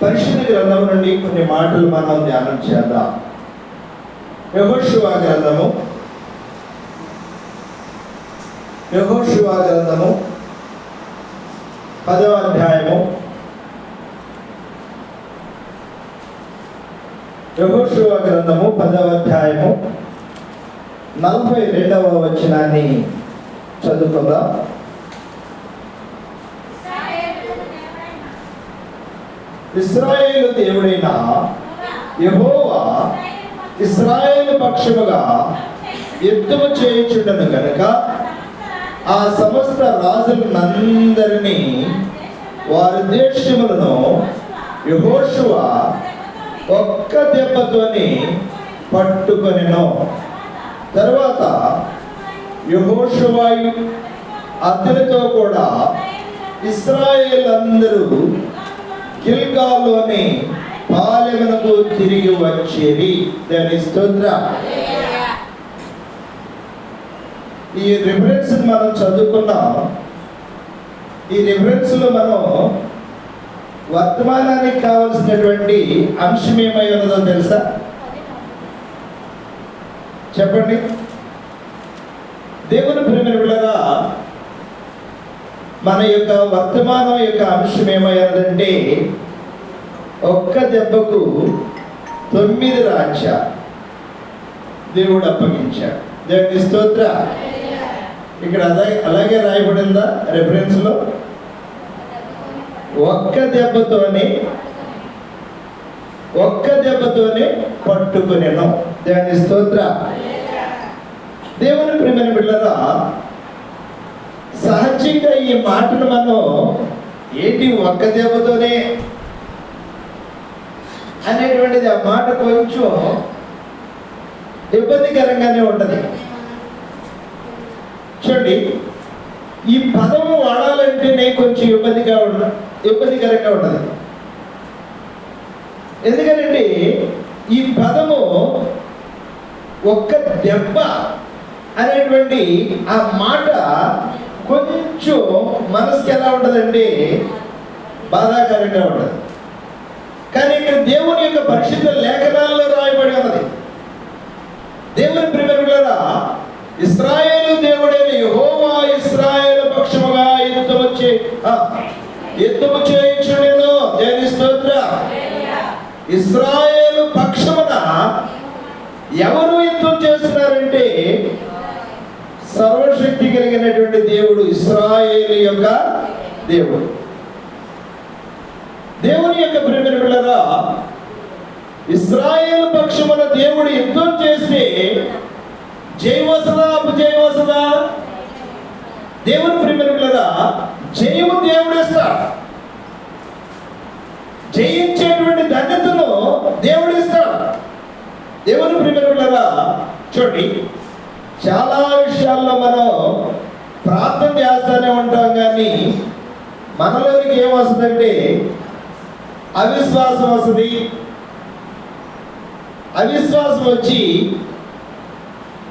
పరిశుద్ధ గ్రంథం నుండి కొన్ని మాటలు మనం ధ్యానం చేద్దాం. యెహోషువ గ్రంథము 10వ అధ్యాయము. యెహోషువ గ్రంథము 10వ అధ్యాయము 42వ వచనాన్ని చదువుకుందాం. ఇశ్రాయేలు దేవుడైన యెహోవా ఇశ్రాయేలు పక్షముగా యుద్ధము చేయుచుండెను గనుక ఆ సమస్త రాజులందరినీ వారి దేశములను యెహోషువ ఒక్క దెబ్బతోని పట్టుకొనెను. తర్వాత యెహోషువయు అతనితో కూడా ఇశ్రాయేలందరూ గిల్గాలోని పాలెమునకు తిరిగి వచ్చేది. దాని స్తోత్రం. ఈ రిఫరెన్స్ మనం చదువుకున్నాం. ఈ రిఫరెన్స్ లో మనం వర్తమానానికి కావలసినటువంటి అంశం ఏమై ఉన్నదో తెలుసా? చెప్పండి. దేవుని ప్రేమ బిడ్డలారా, మన యొక్క వర్తమానం యొక్క అంశం ఏమయ్యాదంటే ఒక్క దెబ్బకు 9 రాజ్యాలు దేవుడు అప్పగించాడు. దేవుని స్తోత్రం. ఇక్కడ అలాగే రాయబడిందా రెఫరెన్స్ లో? ఒక్క దెబ్బతోనే పట్టుకునేను. దేవుని స్తోత్రం. దేవుని ప్రేమ బిడ్డలారా, సహజంగా ఈ మాటను మనం ఏంటి ఒక్క దెబ్బతోనే అనేటువంటిది, ఆ మాట కొంచెం ఇబ్బందికరంగానే ఉంటుంది. చూడండి, ఈ పదము వాడాలంటేనే కొంచెం ఇబ్బందికరంగా ఉంటుంది. ఎందుకంటే ఈ పదము ఒక్క దెబ్బ అనేటువంటి ఆ మాట కొంచెం మనసుకి ఎలా ఉంటుందంటే బాధాకరంగా ఉంటుంది. కానీ ఇక్కడ దేవుని యొక్క పరిశుద్ధ లేఖనాల్లో రాయబడి ఉన్నది. దేవుని ప్రియమైన ఇశ్రాయేలు దేవుడైన యెహోవా ఇశ్రాయేలు పక్షముగా యుద్ధము చేయుచుండెను. దేవుని స్తోత్రం. ఇశ్రాయేలు పక్షమున ఎవరు యుద్ధం చేస్తున్నారంటే సర్వశక్తి కలిగినటువంటి దేవుడు, ఇశ్రాయేలు యొక్క దేవుడు. దేవుని యొక్క ప్రియమైన బిడ్డలారా, ఇశ్రాయేలు పక్షమున దేవుడు యుద్ధం చేస్తే జయవసదా అపజయవసదా? దేవుని ప్రియమైన బిడ్డలారా, జయము దేవుడు ఇస్తాడు. జయించేటువంటి ధన్యతను దేవుడు ఇస్తాడు. దేవుని ప్రియమైన బిడ్డలారా, చూడండి, చాలా విషయాల్లో మనం ప్రార్థన చేస్తూనే ఉంటాం, కానీ మనలోనికి ఏమొస్తుందంటే అవిశ్వాసం వస్తుంది. అవిశ్వాసం వచ్చి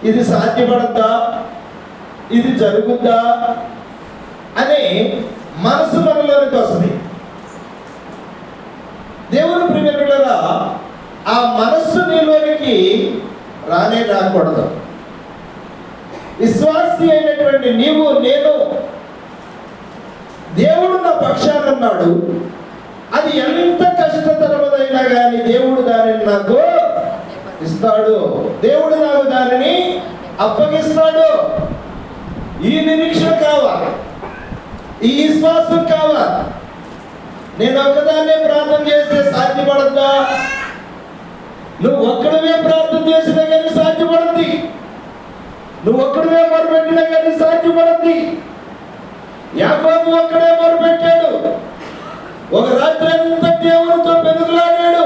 ఇది సాధ్యపడద్దా, ఇది జరుగుద్దా అనే మనసు మనలోనికి వస్తుంది. దేవుని ప్రియమైన ఆ మనస్సు నీలోనికి రాకూడదు. విశ్వాసి అయినటువంటి నీవు, నేను, దేవుడు నా పక్షాన ఉన్నాడు. అది ఎంత కష్టతరమైనా కానీ దేవుడు దానిని నాకు ఇస్తాడు. దేవుడు నాకు దానిని అప్పగిస్తాడు. ఈ నిరీక్షణ కావాలి, ఈ విశ్వాసం కావాలి. నేను ఒక్కదాన్నే ప్రార్థన చేస్తే సాధ్యపడద్దా? నువ్వు ఒక్కడవే ప్రార్థన చేసినా కానీ సాధ్యపడద్ది. నువ్వు ఒక్కడవే మొరపెట్టినా కానీ సాధ్యపడద్ది. యాకోబు ఒక్కడే మొరపెట్టాడు. ఒక రాత్రి అంతా దేవునితో పెనుగులాడాడు.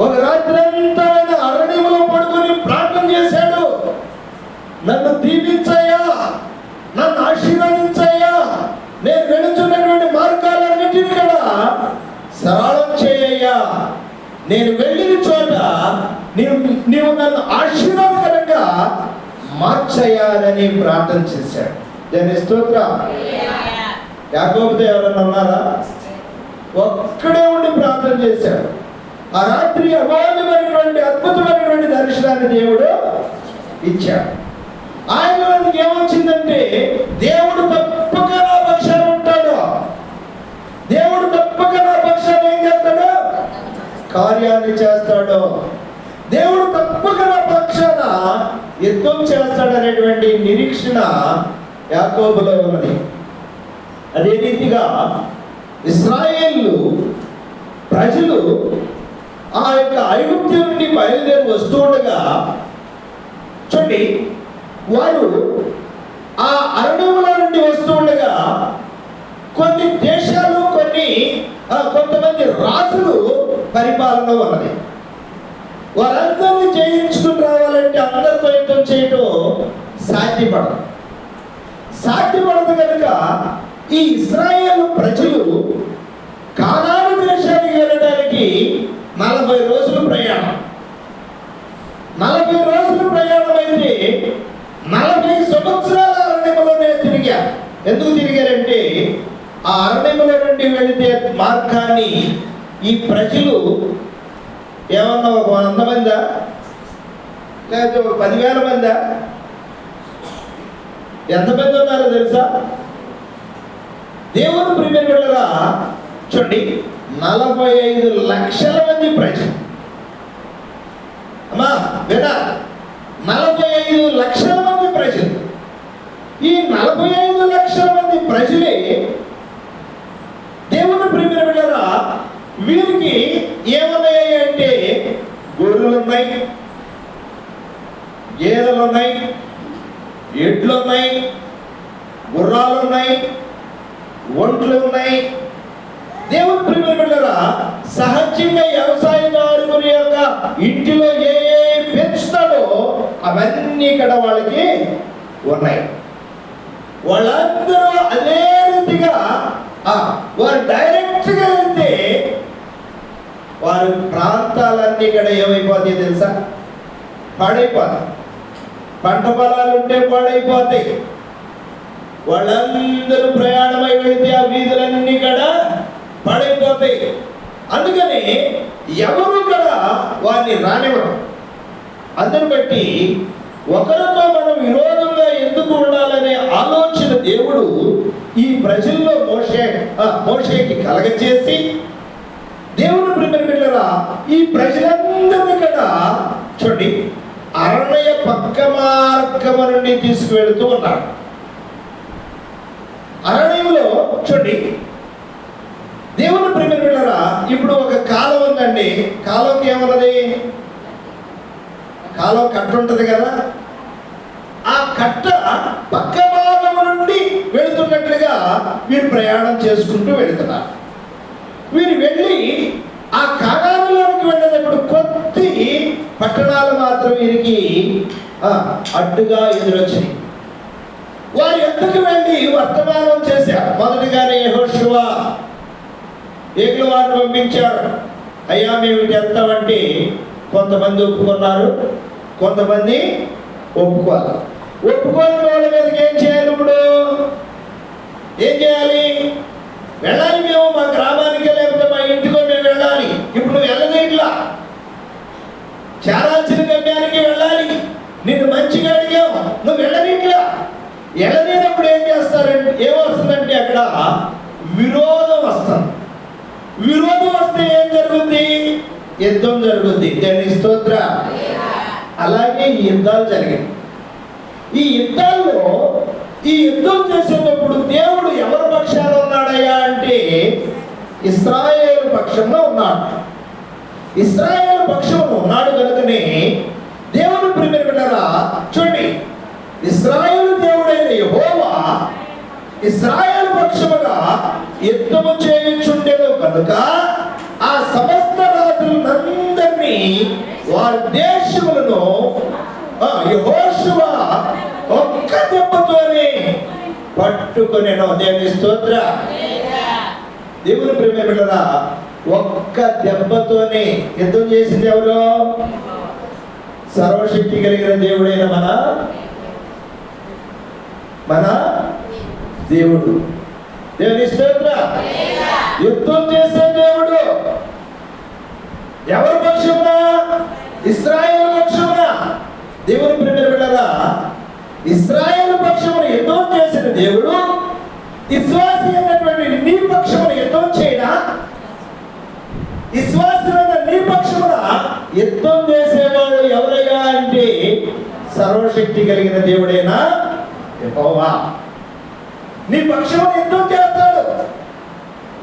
ఒక రాత్రి అంతా ఆయన అరణ్యములో పడుకొని ప్రార్థన చేశాడు. నన్ను దీవించయ్యా, నన్ను ఆశీర్వదించయ్యా, నేను వెళుతున్నటువంటి మార్గాలన్నిటిని కూడా సరళం చేయయ్యా, నేను వెళ్ళిన చోట నీవు నన్ను ఆశీర్వాదకరంగా మార్చయ్యాలని ప్రార్థన చేశాడు. దాని స్తోత్రం. యాకోబుతో ఎవరన్నా ఉన్నారా? ఒక్కడే ఉండి చేశాడు. ఆ రాత్రి అమోఘమైనటువంటి అద్భుతమైనటువంటి దర్శనాన్ని దేవుడు ఇచ్చాడు. ఆయనకి ఏమొచ్చిందంటే దేవుడు తప్పక నా పక్షాన ఉంటాడు, దేవుడు తప్పక నా పక్షాన ఏం చేస్తాడు, కార్యాన్ని చేస్తాడు, దేవుడు తప్పక నా పక్షాన యుద్ధం చేస్తాడనేటువంటి నిరీక్షణ యాకోబులో ఉన్నది. అదే రీతిగా ఇశ్రాయేలు ప్రజలు ఆ యొక్క ఐగుప్తు నుండి బయలుదేరి వస్తూ ఉండగా చూడండి, వారు ఆ అరణ్యములో నుండి వస్తూ ఉండగా కొన్ని దేశాలు, కొంతమంది రాజులు పరిపాలన ఉన్నది. వారందరినీ జయించుకుని రావాలంటే అందరితో యుద్ధం చేయటం సాధ్యపడదు కనుక ఈ ఇశ్రాయేలు ప్రజలు కానాను దేశానికి వెళ్ళడానికి 40 రోజులు ప్రయాణం. 40 రోజులు ప్రయాణం అయితే 40 సంవత్సరాల అరణ్యములోనే తిరిగారు. ఎందుకు తిరిగారంటే ఆ అరణ్యములో నుండి వెళితే మార్గాన్ని ఈ ప్రజలు ఏమన్నా ఒక 100 మందా లేకపోతే ఒక 10,000 మందా, ఎంతమంది ఉన్నారో తెలుసా? దేవుని ప్రియమైన వాళ్ళరా చూడండి, 45 లక్షల మంది ప్రజలు. అమ్మా వినా, 45 లక్షల మంది ప్రజలు. ఈ 45 లక్షల మంది ప్రజలే దేవుని ప్రియమైన వాళ్ళరా, వీరికి ఏమన్నాయి అంటే గొర్రెలు ఉన్నాయి, గేదెలు ఉన్నాయి, ఎడ్లు ఉన్నాయి, గుర్రాలు ఉన్నాయి, ఒంట్లు ఉన్నాయి. దేవుని ప్రియమైన బిడ్డలారా, సహజంగా వ్యవసాయదారుని యొక్క ఇంటిలో ఏ పెంచుతాడో అవన్నీ ఇక్కడ వాళ్ళకి ఉన్నాయి. వాళ్ళందరూ అదే రీతిగా వారు డైరెక్ట్గా వెళ్తే వారి ప్రాంతాలన్నీ ఇక్కడ ఏమైపోతాయి తెలుసా? పాడైపోతాయి. పంట పొలాలు ఉంటే పాడైపోతాయి. వాళ్ళందరూ ప్రయాణమై వెళితే ఆ వీధులన్నీ కూడా పాడైపోతాయి. అందుకని ఎవరు కూడా వారిని రానివ్వరు. అందుని బట్టి ఒకరితో మనం విరోధంగా ఎందుకు ఉండాలనే ఆలోచన దేవుడు ఈ ప్రజల్లో మోషేకి కలగచేసి, దేవుని ప్రియమైన బిడ్డలారా, ఈ ప్రజలందరినీ కూడా చూడండి అరణ్య పక్క మార్గము నుండి తీసుకువెళుతూ ఉన్నాడు. అరణ్యంలో చూడండి దేవుని ప్రియమైన బిడ్డలారా, ఇప్పుడు ఒక కాలం ఉందండి. కాలంకి ఏమన్నది? కాలం కట్ట ఉంటుంది కదా, ఆ కట్ట పక్క భాగము నుండి వెళుతున్నట్లుగా వీరు ప్రయాణం చేసుకుంటూ వెళుతున్నారు. వీరు వెళ్ళి ఆ కానానులోనికి వెళ్ళేటప్పుడు కొద్ది పట్టణాలు మాత్రం వీరికి అడ్డుగా ఎదురొచ్చాయి. వారు ఎందుకు వెళ్ళి వర్తమానం చేశారు. మొదటిగానే యెహోషువ ఏగుల వారిని పంపించారు. అయ్యా మేము ఇటు వెళ్తామంటే కొంతమంది ఒప్పుకున్నారు, కొంతమంది ఒప్పుకోవాలి. ఒప్పుకోని వాళ్ళ మీదకి ఏం చేయాలి? ఇప్పుడు ఏం చేయాలి? వెళ్ళాలి. మేము మా గ్రామానికి లేకపోతే మా ఇంటికో మేము వెళ్ళాలి. ఇప్పుడు నువ్వు వెళ్ళదు, ఇట్లా చారాల్సిన గమ్యానికి వెళ్ళాలి. నిన్ను మంచిగా అడిగావు, నువ్వు వెళ్ళని ఇట్లా వెళ్ళలేనప్పుడు ఏం చేస్తారంటే ఏమొస్తుందంటే అక్కడ విరోధం వస్తుంది. విరోధం వస్తే ఏం జరుగుద్ది? యుద్ధం జరుగుద్ది. దేవుని స్తోత్రం. అలాగే ఈ యుద్ధాలు జరిగాయి. ఈ యుద్ధాల్లో ఈ యుద్ధం చేసేటప్పుడు దేవుడు ఎవరి పక్షాన ఉన్నాడయ్యా అంటే ఇశ్రాయేలు పక్షంలో ఉన్నాడు. ఇశ్రాయేలు పక్షంలో ఉన్నాడు కనుకనే దేవుని ప్రియమైన బిడ్డలారా చూడండి, ఇశ్రాయేలు దేవుడైన యెహోవా ఇశ్రాయేలు పక్షముగా యుద్ధము చేయుచుండెను కనుక ఆ సమస్త రాజులందరినీ వారి దేశములను యెహోషువ ఒక్క దెబ్బతోనే పట్టుకొనెను. దేవుని స్తోత్రం. దేవుని ప్రియమైన బిడ్డలారా, ఒక్క దెబ్బతోనే యుద్ధం చేసింది ఎవరు? సర్వశక్తి కలిగిన దేవుడైన మన దేవుడు. దేవుని స్తోత్రం. యుద్ధం చేసే దేవుడు, ఇశ్రాయేలు పక్షమును యుద్ధం చేసిన దేవుడు విశ్వాసి అయినటువంటి నీ పక్షమును యుద్ధం చేయడా? విశ్వాసమైన నీ పక్షమున యుద్ధం చేసేవాడు ఎవరయ్యా అంటే సర్వశక్తి కలిగిన దేవుడైనా యెహోవా. నీ పక్షమున యుద్ధం చేస్తాడు.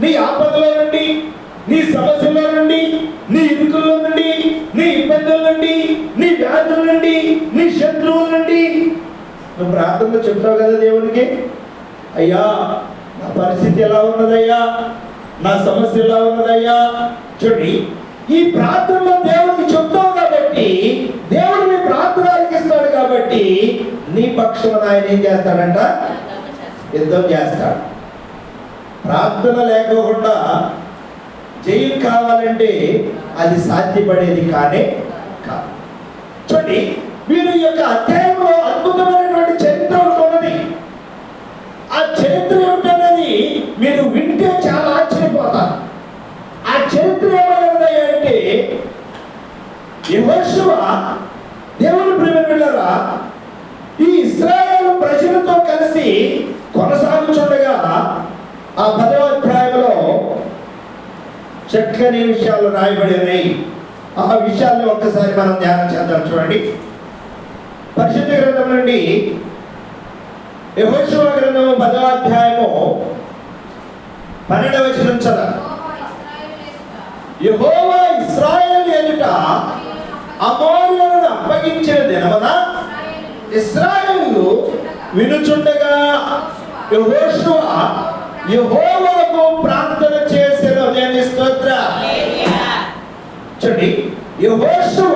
నీ ఆపదలో నుండి, నీ సమస్యల నుండి, నీ ఇరుకుల్లో నుండి, నీ ఇబ్బందుల నుండి, నీ వ్యాధుల నుండి, నీ శత్రువుల నుండి నువ్వు ప్రార్థనలో చెప్తావు కదా దేవునికి, అయ్యా నా పరిస్థితి ఎలా ఉన్నదయ్యా, నా సమస్య ఎలా ఉన్నదయ్యా. చూడండి, ఈ ప్రార్థనలో దేవుడికి చెప్తావు కాబట్టి దేవుడు నీ ప్రార్థన ఆలకిస్తాడు కాబట్టి నీ పక్షమున ఆయన ఏం చేస్తాడంట? యుద్ధం చేస్తాడు. ప్రార్థన లేకోకుండా జయం కావాలంటే అది సాధ్యపడేది కానే కాదు. చూడండి, వీరి యొక్క అధ్యాయంలో అద్భుతమైనటువంటి చరిత్ర ఉన్నది. ఆ చరిత్ర ఏమిటనేది మీరు వింటే చాలా ఆశ్చర్యపోతారు. ఆ చరిత్ర ఏమన్నది అంటే యెహోషువ దేవుని ప్రియమైనవారా ఈ ఇశ్రాయేలు ప్రజలతో కలిసి కొనసాగుతుండగా ఆ 10వ అధ్యాయంలో చక్కని విషయాలు రాయబడి ఉన్నాయి. ఆ విషయాన్ని ఒక్కసారి మనం ధ్యానం చేద్దాం. చూడండి, పరిశుద్ధ గ్రంథం నుండి యెహోషువ గ్రంథము 10వ అధ్యాయము 12వ వచనం చదవండి. యెహోవా ఇశ్రాయేలు ఎదుట అమోరీయులను అప్పగించిన దినమున ఇశ్రాయేలు వినుచుండగా యెహోషువ యెహోవాకు ప్రార్థన చేసెను. దేవుని స్తోత్రం. చూడండి, యెహోషువ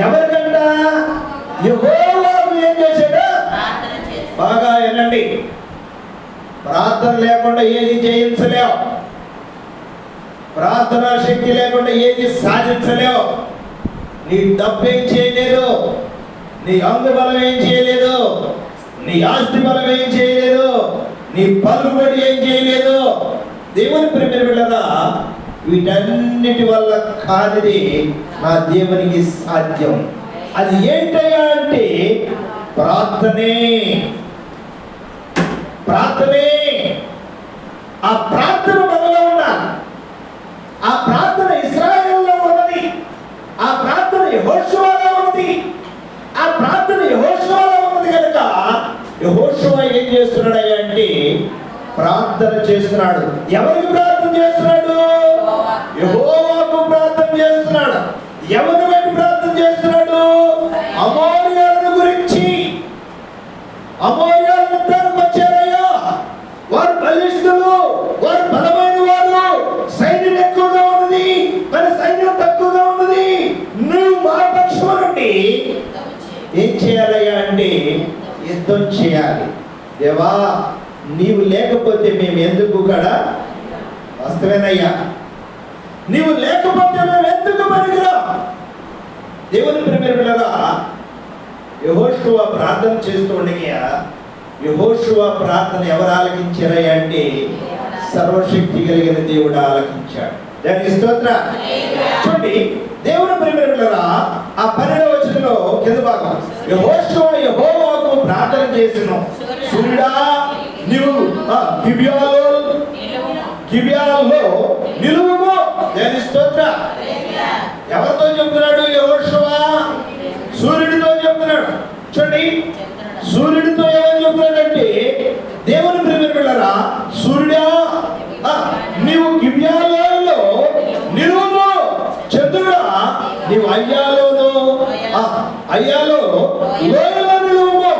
ఎవరికంట? యెహోవాకు ఏం చేశాడు? బాగా వినండి, ప్రార్థన లేకుండా ఏది జయించలేవు, ప్రార్థనా శక్తి లేకుండా ఏది సాధించలేవు. నీ డబ్బు ఏం చేయలేదు, నీ అంగు బలం ఏం చేయలేదు, నీ ఆస్తి బలం ఏం చేయలేదు, నీ పలుకుబడి ఏం చేయలేదు. దేవుని ప్రియమైనవారా, వీటన్నిటి వల్ల కానిది నా దేవునికి సాధ్యం. అది ఏంటయ్యా అంటే ప్రార్థనే. ప్రార్థనే. ఆ ప్రార్థన మనలో ఉండాలి. ఆ ప్రార్థన ఇశ్రాయేలులో ఉన్నది. ఆ ప్రార్థన యెహోషువలో ఉన్నది. ఆ ప్రార్థన యెహోషువలో ఉన్నది కనుక యెహోషువ ఏం చేస్తున్నాడయ్యా అంటే ప్రార్థన చేస్తున్నాడు. ఎవరికి ప్రార్థన చేస్తున్నాడు? యెహోవాకు ప్రార్థన చేస్తున్నాడు. ఎవరిని బట్టి ప్రార్థన చేస్తున్నాడు? అమోరీయులను గురించి. అమోరీయులు యుద్ధానికి వచ్చారయ్యా, వారు బలిష్ఠులు, వారు బలమైన వారు, సైన్యం ఎక్కువగా ఉన్నది, మన సైన్యం తక్కువగా ఉన్నది. నువ్వు మా పక్షం నుండి ఏం చేయాలయ్యా అంటే యుద్ధం చేయాలి. దేవా, నీవు లేకపోతే మేము ఎందుకు కూడా వస్తవేనయ్యా, నీవు లేకపోతే మేము ఎందుకు పనికిరా. దేవుని ప్రియమైనవారా, యెహోషువ ప్రార్థన చేస్తూ ఉండగా యెహోషువ ప్రార్థన ఎవరు ఆలకించారయ్యా అంటే సర్వశక్తి కలిగిన దేవుడు ఆలకించాడు. దానికి స్తోత్రం. చూడండి, దేవుని ప్రియమైనవారా, ఆ 12వ వచనంలో కింద భాగం యెహోషువ యెహోవాకు ప్రార్థన చేసెను. సూర్యుడా నీవు గిబియాలో నిలువుము. దానికి స్తోత్రం. ఎవరితో చెప్తున్నాడు యెహోషువ? సూర్యుడితో చెప్తున్నాడు. చూడండి, సూర్యుడితో ఏమని చెప్తున్నాడంటే దేవుని ప్రియమైనవారా, సూర్యుడా నీవు గిబియాలో నిలువుము. చంద్రుడా నీవు అయ్యాలో లోయలో నిలువుము.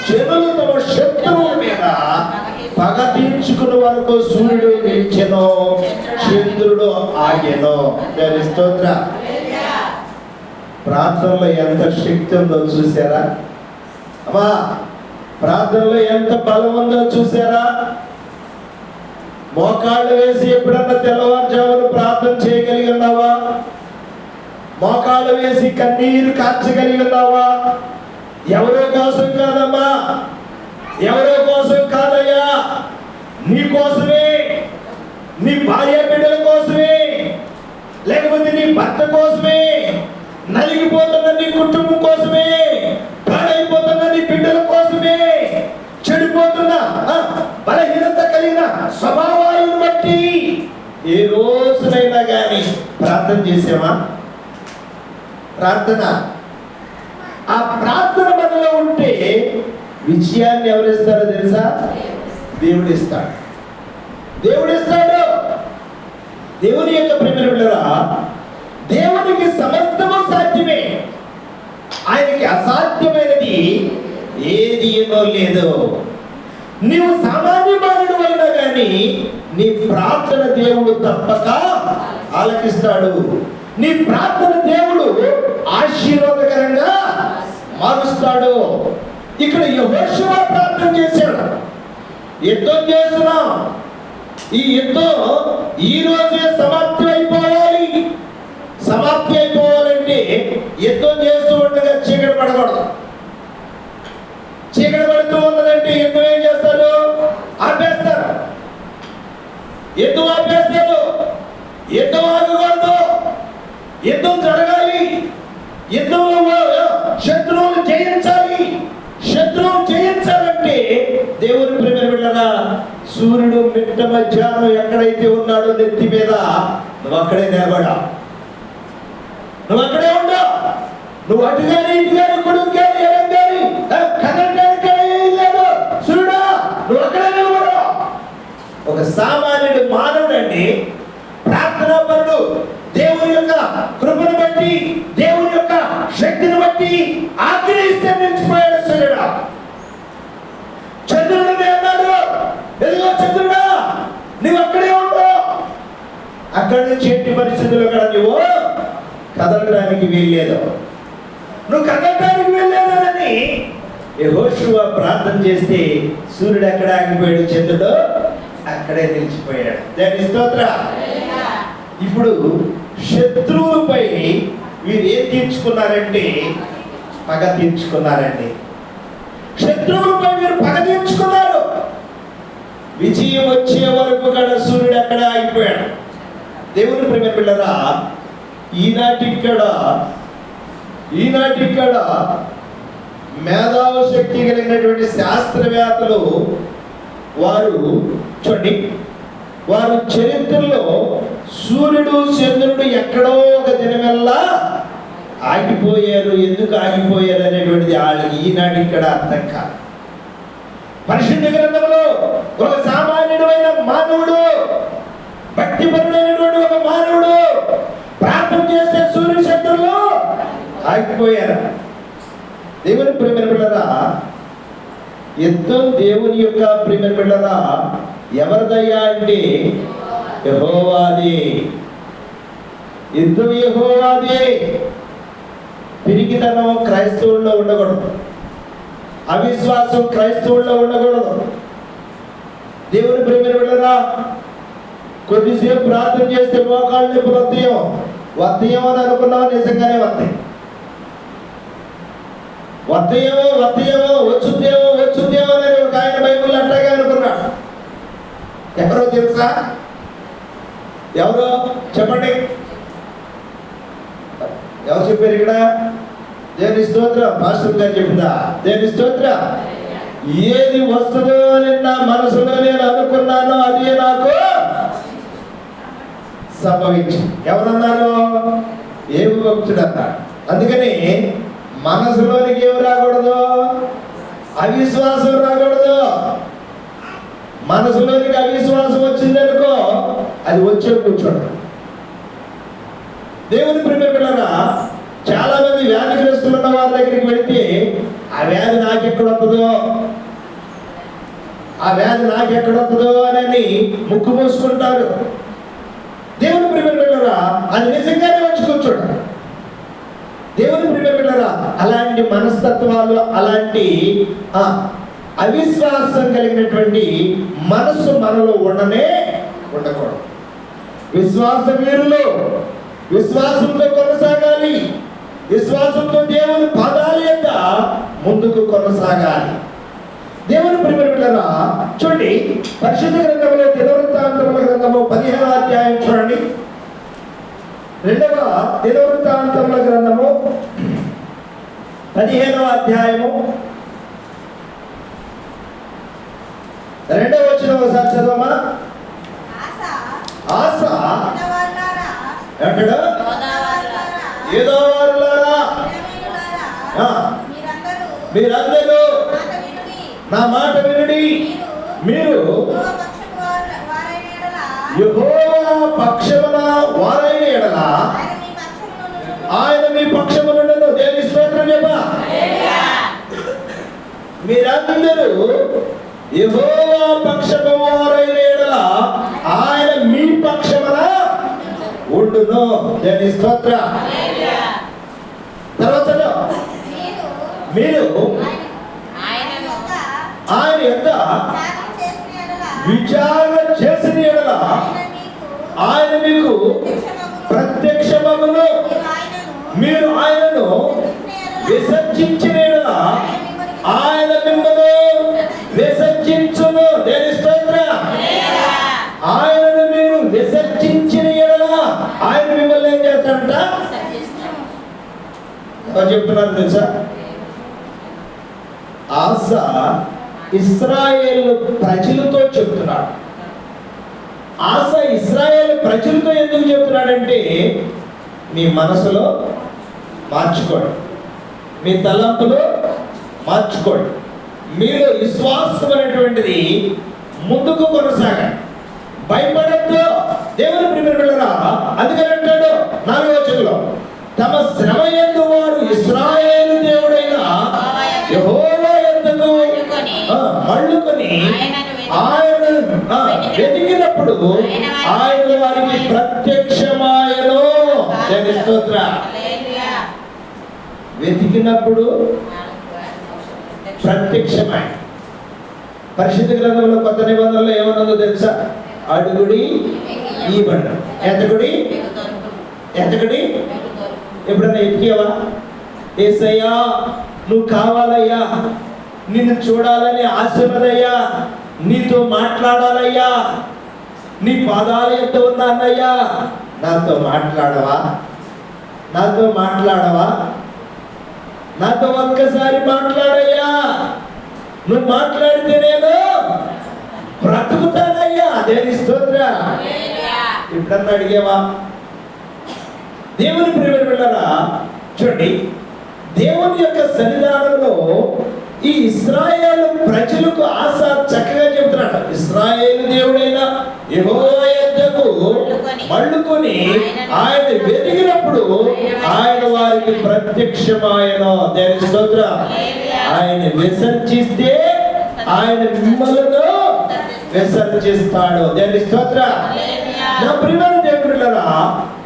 జనులు తమ శత్రువుల మీద పగ తీర్చుకున్న వరకు సూర్యుడు నిలిచెను, చంద్రుడు ఆగెను. దాని స్తోత్రం. ప్రార్థనలో ఎంత శక్తి ఉందో చూసారా అమ్మా? ప్రార్థనలో ఎంత బలం ఉందో చూసారా? మోకాళ్ళు వేసి ఎప్పుడన్నా తెల్లవారుజామున ప్రార్థన చేయగలిగి ఉన్నావా? మోకాళ్ళు వేసి కన్నీరు కార్చగలిగి ఉన్నావా? ఎవరో కోసం కాదమ్మా, ఎవరో కోసం కాదయ్యా, నీ కోసమే, నీ భార్య బిడ్డల కోసమే, లేకపోతే నీ భర్త కోసమే, నలిగిపోతున్న నీ కుటుంబం కోసమే, పాడైపోతున్న నీ బిడ్డల ఏ రోజునైనా కానీ ప్రార్థన చేసామా? ప్రార్థన, ఆ ప్రార్థన మనలో ఉంటే విజయాన్ని ఎవరిస్తారో తెలుసా? దేవుడు ఇస్తాడు. దేవుడు ఇస్తాడు. దేవుని యొక్క ప్రేమరా, దేవునికి సమస్తము సాధ్యమే. ఆయనకి అసాధ్యమైనది ఏది ఏమో లేదు. నీవు సామాన్య మానవుడు అయినా కానీ నీ ప్రార్థన దేవుడు తప్పక ఆలకిస్తాడు. నీ ప్రార్థన దేవుడు ఆశీర్వాదకరంగా మారుస్తాడు. ఇక్కడ యెహోషువ ప్రార్థన చేశాడు. యుద్ధం చేస్తున్నాం, ఈ యుద్ధం ఈ రోజే సమాప్తి అయిపోవాలి. సమాప్తి అయిపోవాలంటే యుద్ధం చేస్తూ ఉండగా చీకటి పడకూడదు. చీకటి పడుతూ ఉన్నదంటే యుద్ధం ఏం చేస్తారు? ఆపేస్తారు. యుద్ధం ఆపేస్తారు. యుద్ధం ఆగకూడదు. యుద్ధం జరగాలి. యుద్ధంలో శత్రువులు జయించాలి. శత్రువులు జయించాలంటే దేవుని ప్రేమ బిడ్డలారా, సూర్యుడు మిట్ట మధ్యాహ్నం ఎక్కడైతే ఉన్నాడో నెత్తి మీద నువ్వు అక్కడే నిలబడా. నువ్వు అక్కడే ఉండవు. నువ్వు అటు కానీ ఇటు కానీ కొడుకు కానీ ఎడం కానీ కదలడానికి లేదు. సూర్యుడా, నువ్వు అక్కడే నిలబడు. ఒక సామాన్యుడు మానవుడండి, ప్రార్థనాపరుడు, దేవుని యొక్క కృపను బట్టి, దేవుని యొక్క శక్తిని బట్టి ఆగ్రహిస్తే నిలిచిపోయాడు సూర్యుడు. చంద్రుడు అన్నాడు, ఎదుగో చంద్రుడా, నువ్వు అక్కడే ఉండవు. అక్కడి నుంచి ఎట్టి పరిస్థితుల్లో కూడా నువ్వు కదలడానికి వీల్లేదు. నువ్వు కదలడానికి వీల్లేదని యెహోషువ ప్రార్థన చేస్తే సూర్యుడు ఎక్కడ ఆగిపోయాడు, చంద్రుడు అక్కడే నిలిచిపోయాడు. దాని స్తోత్రం. ఇప్పుడు శత్రువులపై వీరు ఏం తీర్చుకున్నారంటే పగ తీర్చుకున్నారండి. శత్రువులపై వీరు పగ తీర్చుకున్నారు. విజయం వచ్చే వరకు కూడా సూర్యుడు అక్కడ ఆగిపోయాడు. దేవుని ప్రేమ పిల్లరా, ఈనాటి మేధావు శక్తి కలిగినటువంటి శాస్త్రవేత్తలు వారు చూడండి, వారు చరిత్రలో సూర్యుడు చంద్రుడు ఎక్కడో ఒక దినమెల్లా ఆగిపోయారు. ఎందుకు ఆగిపోయారు అనేటువంటిది వాళ్ళకి ఈనాటి అర్థం కాదు. పరిశుద్ధ గ్రంథంలో ఒక సామాన్యుడైన మానవుడు, భక్తిపరుడైనటువంటి ఒక మానవుడు ప్రార్థన చేస్తే సూర్య చంద్రులు ఆగిపోయారు. దేవుని ప్రేమ బిడ్డలారా, యుద్ధం దేవుని యొక్క ప్రేమ బిడ్డలారా ఎవరిదయ్యా అంటే యెహోవాది. యుద్ధం యెహోవాది. పిరికితనం క్రైస్తవుల్లో ఉండకూడదు. అవిశ్వాసం క్రైస్తవుల్లో ఉండకూడదు. దేవుని ప్రేమ బిడ్డలారా, కొద్దిసేపు ప్రార్థన చేస్తే మోకాళ్ళు నొప్పులు వస్తాయేమో అని అనుకున్నావు, నిజంగానే వస్తాయి. వచ్చుద్దేమో అని ఒక ఆయన బైబిల్ అట్టాగే అనుకున్నాడు. ఎవరో తెలుసా? ఎవరో చెప్పండి. ఎవరు చెప్పారు ఇక్కడ? దేవుని స్తోత్రం. మాస్టర్ గారు చెప్పిందా? దేవుని స్తోత్రం. ఏది వస్తుందో అని నా మనసులో నేను అనుకున్నానో అదే నాకు సంభవించి. ఎవరన్నారు? ఏ భక్తుడు అన్నాడు. అందుకని మనసులోనికి ఏమి రాకూడదు? అవిశ్వాసం రాకూడదు. మనసులోనికి అవిశ్వాసం వచ్చిందనుకో, అది వచ్చే కూర్చోండి. దేవుని ప్రేమ పిల్లరా, చాలా మంది వ్యాధిగ్రస్తులు ఉన్న వారి దగ్గరికి వెళితే ఆ వ్యాధి నాకెక్కడొస్తుందో అని ముక్కు మూసుకుంటారు. దేవుని ప్రేమ పిల్లరా, అది నిజంగానే వచ్చి కూర్చోండి. దేవుని ప్రేమ పిల్లరా, అలాంటి మనస్తత్వాలు, అలాంటి అవిశ్వాసం కలిగినటువంటి మనస్సు మనలో ఉండకూడదు. విశ్వాస వీరులు విశ్వాసంతో కొనసాగాలి. విశ్వాసంతో దేవుని పాదాల యొక్క ముందుకు కొనసాగాలి. దేవుని ప్రేమ బిడ్డలారా, చూడండి, పరిశుద్ధ గ్రంథంలో దినవృత్తాంతముల గ్రంథము 15వ అధ్యాయం చూడండి. 2వ దినవృత్తాంతముల గ్రంథము 15వ అధ్యాయము 2వ వచనం ఒకసారి చదవమా. ఆస అంటాడు, యూదావారులారా మీరందరూ నా మాట వినుడి. మీరు యెహోవా పక్షమున వారైన ఎడల ఆయన మీ పక్షములను. దేవుని స్తోత్రం చెప్ప. మీరందరూ యెహోవా పక్షము వారైన ఎడల ఆయన మీ పక్షమున ఉండును. దేవుని స్తోత్రం. తర్వాత మీరు ఆయన యొక్క విచారణ చేసిన ఎడల ఆయన మీకు ప్రత్యక్షమగును. మీరు ఆయనను విసర్జించిన ఎడల ఆయన మిమ్మల్ని విసర్జించును. దేని స్తోత్రం. ఆయనను మీరు విసర్జించిన ఎడల ఆయన మిమ్మల్ని ఏం చేస్తాడంట చెప్తున్నారు తెలుసా? ఆసా ఇశ్రాయేలు ప్రజలతో చెప్తున్నాడు. ఆసా ఇశ్రాయేలు ప్రజలతో ఎందుకు చెప్తున్నాడంటే, మీ మనసులో మార్చుకోండి, మీ తలంపులో మార్చుకోండి, మీలో విశ్వాసం అనేటువంటిది ముందుకు కొనసాగండి, భయపడద్దు. దేవుని ప్రియమైన పిల్లరా, అందుకని అంటాడు 4వ వచనంలో, తమ శ్రమ యందు వారు ఇశ్రాయేలు దేవుడైన యెహోవా యొద్దకు మళ్ళుకొని ఆయన వెతికినప్పుడు ఆయన వారికి ప్రత్యక్షమాయను. దేవుని స్తోత్రం. వెతికినప్పుడు ప్రత్యక్షమాయ. పరిశుద్ధ గ్రంథంలో కొత్త నిబంధనలో ఏమన్నదో తెలుసా? అడుగుడి ఈ బండ, ఎతకుడి ఎతకుడి. ఎప్పుడన్నా ఎతికేవా? యేసయ్యా నువ్వు కావాలయ్యా, నిన్ను చూడాలని ఆశ ఉన్నదయ్యా, నీతో మాట్లాడాలయ్యా, నీ పాదాల యొక్క ఉన్నానయ్యా, నాతో మాట్లాడవా, నాతో మాట్లాడవా, నాతో ఒక్కసారి మాట్లాడయ్యా, నువ్వు మాట్లాడితే నేను బ్రతుకుతానయ్యా. దేవుని స్తోత్రం. ఎప్పుడన్నా అడిగేవా? దేవుని ప్రియమైన పిల్లరా, చూడండి, దేవుని యొక్క సన్నిధానంలో ఈ ఇశ్రాయేలు ప్రజలకు ఆశ చక్కగా చెబుతున్నాడు. ఇశ్రాయేలు దేవుడైన యెహోవా యొద్దకు మళ్ళుకొని ఆయన వెతికినప్పుడు ఆయన వారికి ప్రత్యక్షమాయను. దేవుని స్తోత్రం. ఆయన విసర్జిస్తే ఆయన మిమ్మల్ని విసర్జిస్తాడు. దేవుని స్తోత్రం. నా ప్రియమైన దేవుడులారా,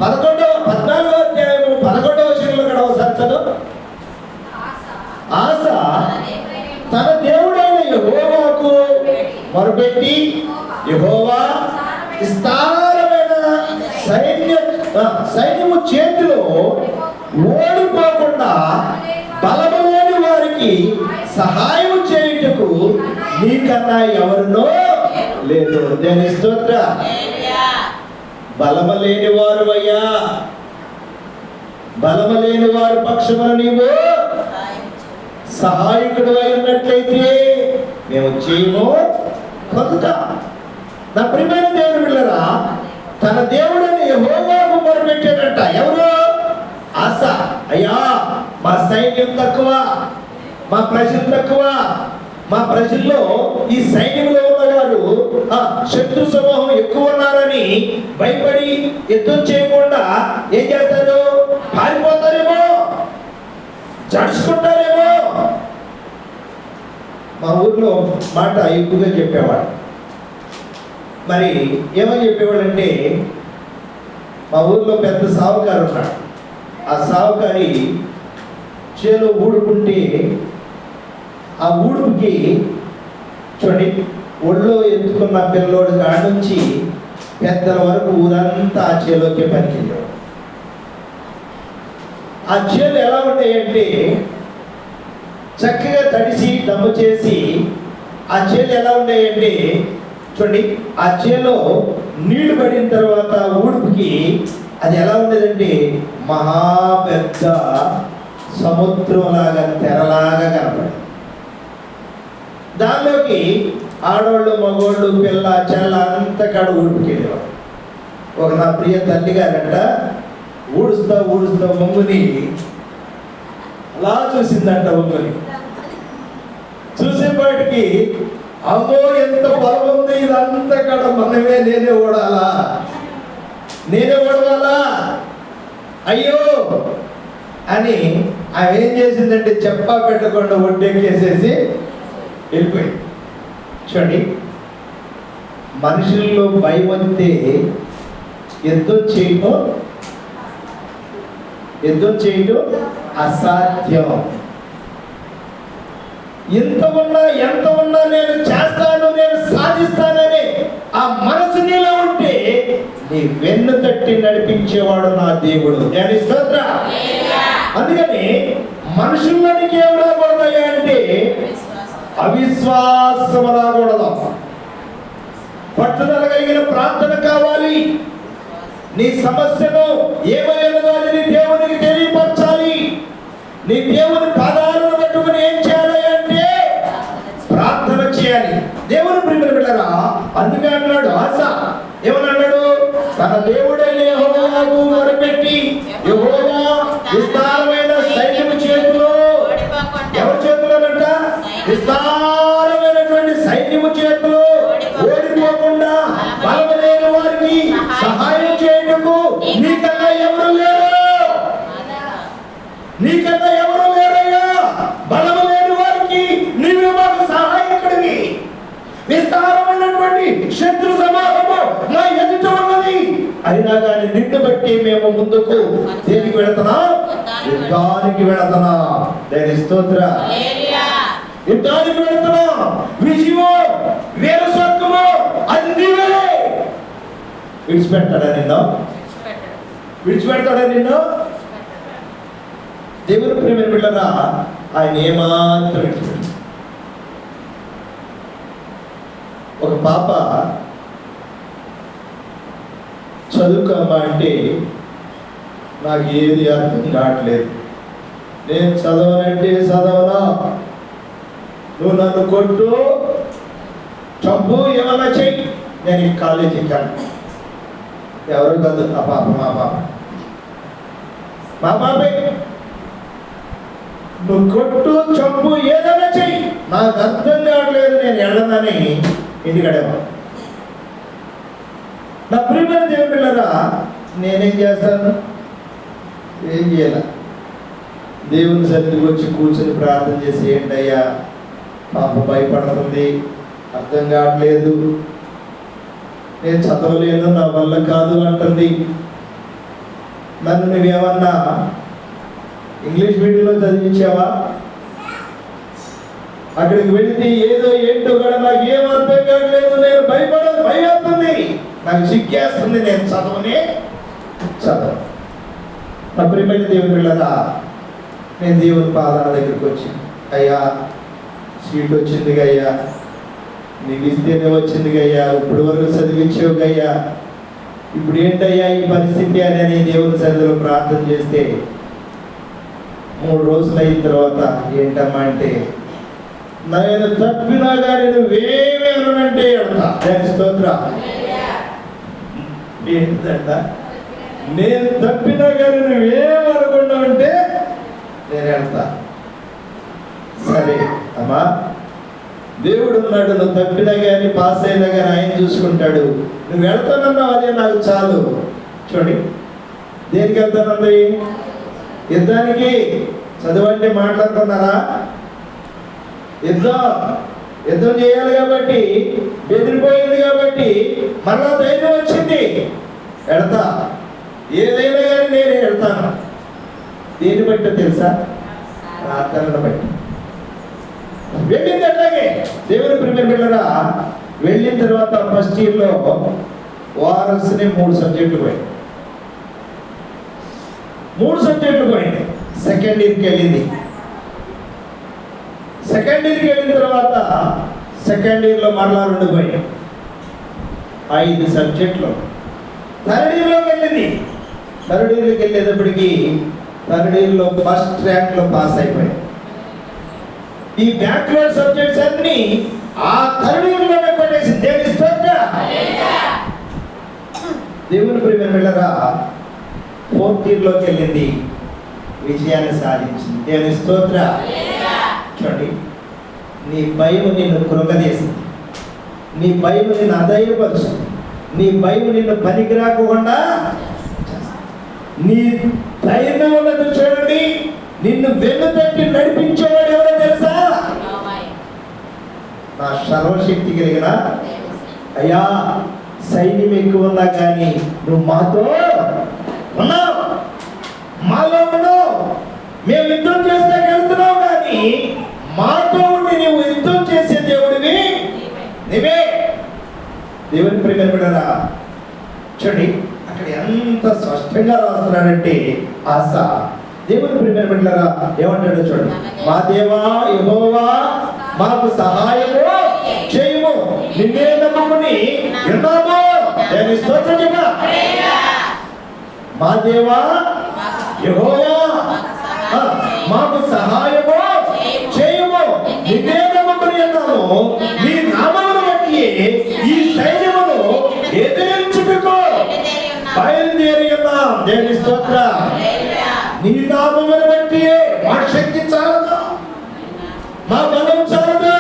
14వ అధ్యాయము 11వ వచనంలో కూడా ఒకసారి చదువు. ఆస తన దేవుడైన యెహోవాకు మొరపెట్టి, యెహోవా విస్తారమైన సైన్యము చేతిలో ఓడిపోకుండా బలము లేని వారికి సహాయం చేయుటకు నీకన్నా ఎవరినో లేదు. దేవుని స్తోత్రం. బలము లేని వారు అయ్యా, బలము లేని వారి పక్షమున నీవు సహాయకుడు అయి ఉన్నట్లయితే మేము చేయము పొందుతాం. నా ప్రియమైన దేవుని బిడ్డలారా, తన దేవుడని యెహోవాకు మొరపెట్టాడంట. ఎవరు? ఆస. అయ్యా మా సైన్యం తక్కువ, మా ప్రజలు తక్కువ, మా ప్రజల్లో ఈ సైన్యంలో ఉన్నవారు శత్రు సమూహం ఎక్కువ ఉన్నారని భయపడి యుద్ధం చేయకుండా ఏం చేస్తారు? పారిపోతారేమో, జడుచుకుంటారేమో. మా ఊర్లో మాట ఎక్కువగా చెప్పేవాడు. మరి ఏమని చెప్పేవాడు అంటే, మా ఊర్లో పెద్ద సావుకారు ఉన్నాడు. ఆ సావుకారి చేలో ఊడుకుంటే ఆ ఊడుపుకి చూడండి, ఒళ్ళో ఎత్తుకున్న పిల్లోడు కాడ నుంచి పెద్దల వరకు ఊరంతా ఆ చేలోకే పనికెళ్ళాడు. ఆ చేలు ఎలా ఉంటాయంటే చక్కగా తడిసి దమ్ము చేసి, ఆ చేలు ఎలా ఉంటాయంటే చూడండి, ఆ చేలో నీళ్లు పడిన తర్వాత ఊడుపుకి అది ఎలా ఉండేదంటే మహా పెద్ద సముద్రం లాగా, తెరలాగా కనపడింది. దానిలోకి ఆడవాళ్ళు, మగవాళ్ళు, పిల్ల చెల్ల అంతా కాడ ఊడిపికెళ్ళేవాడు. ఒక నా ప్రియ తల్లి గారంట ఊడుస్తా వంగుని అలా చూసిందంట. వంగుని చూసేపాటికి అమ్మో ఎంత బలం ఉంది, ఇదంతా కూడా మనమే, నేనే ఓడాలా అయ్యో అని ఆమె ఏం చేసిందంటే చెప్పా పెట్టకుండా ఒడ్డెక్కేసేసి వెళ్ళిపోయింది. చూడండి, మనుషుల్లో భయం వస్తే యుద్ధం చేయటం అసాధ్యం. ఎంత ఉన్నా నేను చేస్తాను, నేను సాధిస్తానని ఆ మనసు నీలో ఉంటే నీ వెన్ను తట్టి నడిపించేవాడు నా దేవుడు. నేను స్తోత్రం. అందుకని మనుషుల్లోనికి ఏం రాకూడదయ్యా అంటే అవిశ్వాసం రాకూడదు. పట్టుదల కలిగిన ప్రార్థన కావాలి. నీ సమస్యను ఏమైనదో అది నీ దేవునికి తెలియపరచాలి. నీ దేవుని పాదాలను పట్టుకుని ఏం చేయాలి అంటే ప్రార్థన చేయాలి. దేవుని ప్రియమైన బిడ్డలారా, అందుకే అన్నాడు ఆస, ఏమన్నాడు? తన దేవుడైన యెహోవాకు మొరపెట్టి యెహోవా విస్తారమైన సైన్యము చేతిలో, ఎవరి చేతిలోనంట? విస్తారమైనటువంటి సైన్యము చేతిలో ఓడిపోకుండా బలము లేని వారికి సహాయం చేయటకు నీకన్నా ఎవరు లేరయ్యా. బలము లేని వారికి నీవే మాకు సహాయకుడివి. విస్తారమైనటువంటి శత్రు సమాహము నా ఎదుట ఉన్నది, అయినా కానీ నిన్ను బట్టి మేము ముందుకు దేనికి వెళుతున్నాం? యుద్ధానికి వెళుతున్నాం. దేని స్తోత్రం. యుద్ధానికి వెళుతున్నాం. విజయమో వీర స్వర్గమో అది నీవే. విడిచిపెడతాడా నిన్ను? దేవుని ప్రియమైన బిడ్డలారా, ఆయన ఏమాత్రం విడిచిపెట్టాడు. ఒక పాప చదువుకోమ్మా అంటే నాకు ఏది అర్థం కావట్లేదు, నేను చదవనంటే చదవనా, నువ్వు నన్ను కొట్టు చంపు ఏమన్నా చెయ్యి, నేను ఈ కాలేజీకి వెళ్ళను. ఎవరు కాదు ఆ పాప, మా పాపే. నువ్వు కొట్టు చంపు ఏదైనా చెయ్యి, నాకు అర్థం కావట్లేదు, నేను వెళ్ళనని ఇంటికడేవా. నా ప్రియమైన దేవుని పిల్లరా, నేనేం చేస్తాను? ఏం చేయాల? దేవుని సన్నిధికి వచ్చి కూర్చొని ప్రార్థన చేసి, ఏంటయ్యా పాప భయపడుతుంది, అర్థం కావట్లేదు, నేను చదవలేను, నా వల్ల కాదు అంటుంది. నన్ను నువ్వేమన్నా ఇంగ్లీష్ మీడియంలో చదివించావా? అక్కడికి వెళితే ఏదో ఏంటో కూడా నాకు ఏం అర్థం కావట్లేదు, నేను భయపడుతుంది, నాకు సిగ్గేస్తుంది, నేను చదవను. నా ప్రియమైన దేవుని పిల్లరా, నేను దేవుని పాదాల దగ్గరికి వచ్చి, అయ్యా సీట్ వచ్చింది గయ్యా, నీకు ఇస్తేనే వచ్చింది గయ్యా, ఇప్పుడు వరకు చదివించావు గయ్యా, ఇప్పుడు ఏంటయ్యా ఈ పరిస్థితి అని దేవుని సన్నిధిలో ప్రార్థన చేస్తే 3 రోజులు అయిన తర్వాత ఏంటమ్మా అంటే, నేను తప్పినా కానీ నువ్వేమి అననంటే వెళ్తా. దాని స్తోత్రం. ఏంటంట? నేను తప్పినా కానీ నువ్వేమనకుండా ఉంటే నేను వెళ్తా. సరే అమ్మా, దేవుడు ఉన్నాడు, నువ్వు తప్పినా కానీ పాస్ అయినా కానీ ఆయన చూసుకుంటాడు, నువ్వు వెళ్తానన్నావు, అదే నాకు చాలు. చూడండి, దేనికి వెళ్తానండి? యుద్ధానికి. చదువంటే మాట్లాడుతున్నారా? యుద్ధం చేయాలి కాబట్టి, బెదిరిపోయింది కాబట్టి మరలా ధైర్యం వచ్చింది, వెళ్తా, ఏదైనా కానీ నేను వెళ్తాను. దేన్ని బట్టి తెలుసా? ప్రార్థనను బట్టి. వెళ్ళింది అట్లాగే. దేవుని ప్రియమైన బిడ్డలారా, వెళ్ళిన తర్వాత ఫస్ట్ ఇయర్లో వారసుని 3 సబ్జెక్టులు పోయింది. 3 సబ్జెక్టులు పోయింది. సెకండ్ ఇయర్కి వెళ్ళింది. సెకండ్ ఇయర్కి వెళ్ళిన తర్వాత సెకండ్ ఇయర్లో మరలా 2 పోయింది. 5 సబ్జెక్టులు. థర్డ్ ఇయర్లోకి వెళ్ళింది. థర్డ్ ఇయర్కి వెళ్ళేటప్పటికి థర్డ్ ఇయర్లో ఫస్ట్ ర్యాంక్లో పాస్ అయిపోయింది. ఈ బ్యాక్వర్డ్ సబ్జెక్ట్స్ అన్ని ఆ థర్డ్ ఇయర్లోనే కొట్టేసింది. దేవుని స్తోత్రం. దేవుని ప్రియమైన బిడ్డలారా, 4th ఇయర్లోకి వెళ్ళింది, విజయాన్ని సాధించింది. దేవుని స్తోత్ర. చూడండి, నీ భయం నిన్ను కృంగదీసింది, నీ భయం నిన్ను అధైర్యపరుస్తుంది, నీ భయం నిన్ను పనికి రాకుండా, నీ ధైర్యం ఉన్నది చూడండి. నిన్ను వెన్ను తట్టి నడిపించేవాడు ఎవరో తెలుసా? నా సర్వశక్తి కలిగిన అయ్యా, సైన్యం ఎక్కువ ఉన్నా కానీ నువ్వు మాతో ఉన్నావు, మాలో ఉన్నావు. మేము యుద్ధం చేస్తే వెళ్తున్నావు, కానీ మాతో ఉండి నువ్వు యుద్ధం చేసే దేవుడివి నీవే. దేవుని ప్రేమ బిడ్డలారా, చూడండి అక్కడ ఎంత స్పష్టంగా రాస్తున్నాడంటే ఆశ. దేవుని ప్రేమ బిడ్డలారా ఏమంటాడో చూడండి. మా దేవా యెహోవా మాకు సహాయము చేయము, నిన్నే నమ్ముకుని ఉన్నాము. దేవుని స్తోత్రం చెప్పు. మా దేవా యెహోవా మాకు సహాయము చేయము, నిన్నే నమ్ముకుని ఉన్నాము. నీ నామమును బట్టి ఈ సైన్యమును ఎదిరించుటకు బయలుదేరి ఉన్నాం. దేవుని స్తోత్రం. నీ నామమును బట్టి మా శక్తి చాలదు, మా బలం చాలదు,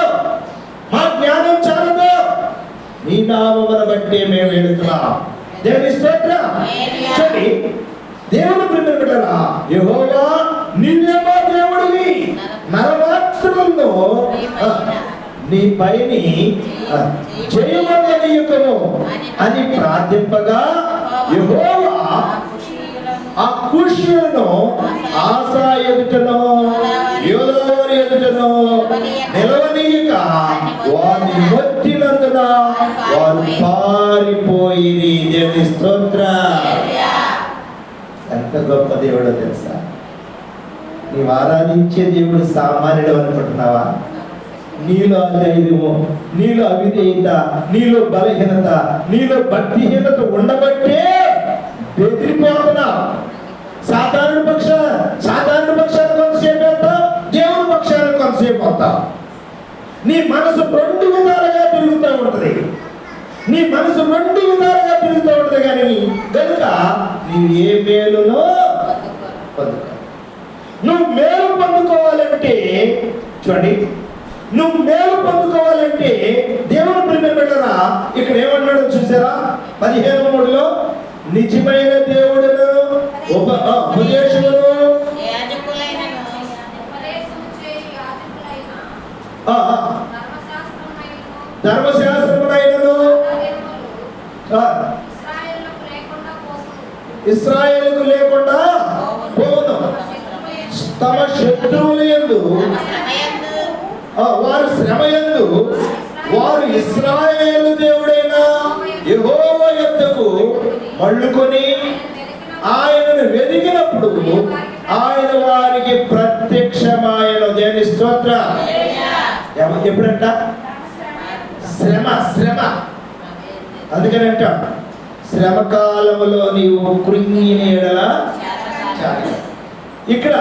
మా జ్ఞానం చాలదు, నీ నామమును బట్టి మేము వెళుతున్నాం. దేవుని స్తోత్రం. చూడండి, దేవుని ప్రేమ బిడ్డలారా, యెహోవా నీవే మా దేవుడివి, నరమాత్రులను నీ పైని జయమన్నీయుకము అని ప్రార్థింపగా యెహోవా ఆ కూషులను ఆసా ఎదుటను యోధుల ఎదుటను నిలవనీయక వారిని మొత్తినందున వారు పారిపోయిరి. దేవుని స్తోత్రం. ఎంత గొప్ప దేవుడో తెలుసా? నీవు ఆరాధించే దేవుడు సామాన్యుడు అనుకుంటున్నావా? నీలో అధైర్యము, నీలో అవిధేయత, నీలో బలహీనత, నీలో భక్తిహీనత ఉండబట్టే బెదిరిపోతున్నావు. సాధారణ పక్షాన్ని కొంతసేపు వెళ్తావు, దేవుని పక్షాన్ని కొంతసేపు అవుతావు. నీ మనసు 2 విధాలుగా తిరుగుతూ ఉంటుంది, నీ మనసు 2 విధాలుగా తిరుగుతూ ఉంటుంది. కానీ కనుక నీవు ఏ మేలునో పొందుకో. నువ్వు మేలు పొందుకోవాలంటే చూడండి, నువ్వు మేలు పొందుకోవాలంటే దేవుని ప్రేమ బిడ్డలారా ఇక్కడ ఏమన్నాడో చూసారా? 15:3 నిజమైన దేవుడును ఉపదేశమును ధర్మశాస్త్రమునైనను ఇశ్రాయేలుకు లేకుండా పోను. తమ శత్రువుల యందు వారు శ్రమయందు వారు ఇశ్రాయేలు దేవుడైన యెహోవా యొద్దకు మళ్ళుకొని ఆయనను వెదిగినప్పుడు ఆయన వారికి ప్రత్యక్షమాయను. దేవుని స్తోత్రం. ఎప్పుడంట? శ్రమ. అందుకని అంట, శ్రమ కాలములో నీవు కృంగిన ఎడల చాలు. ఇక్కడ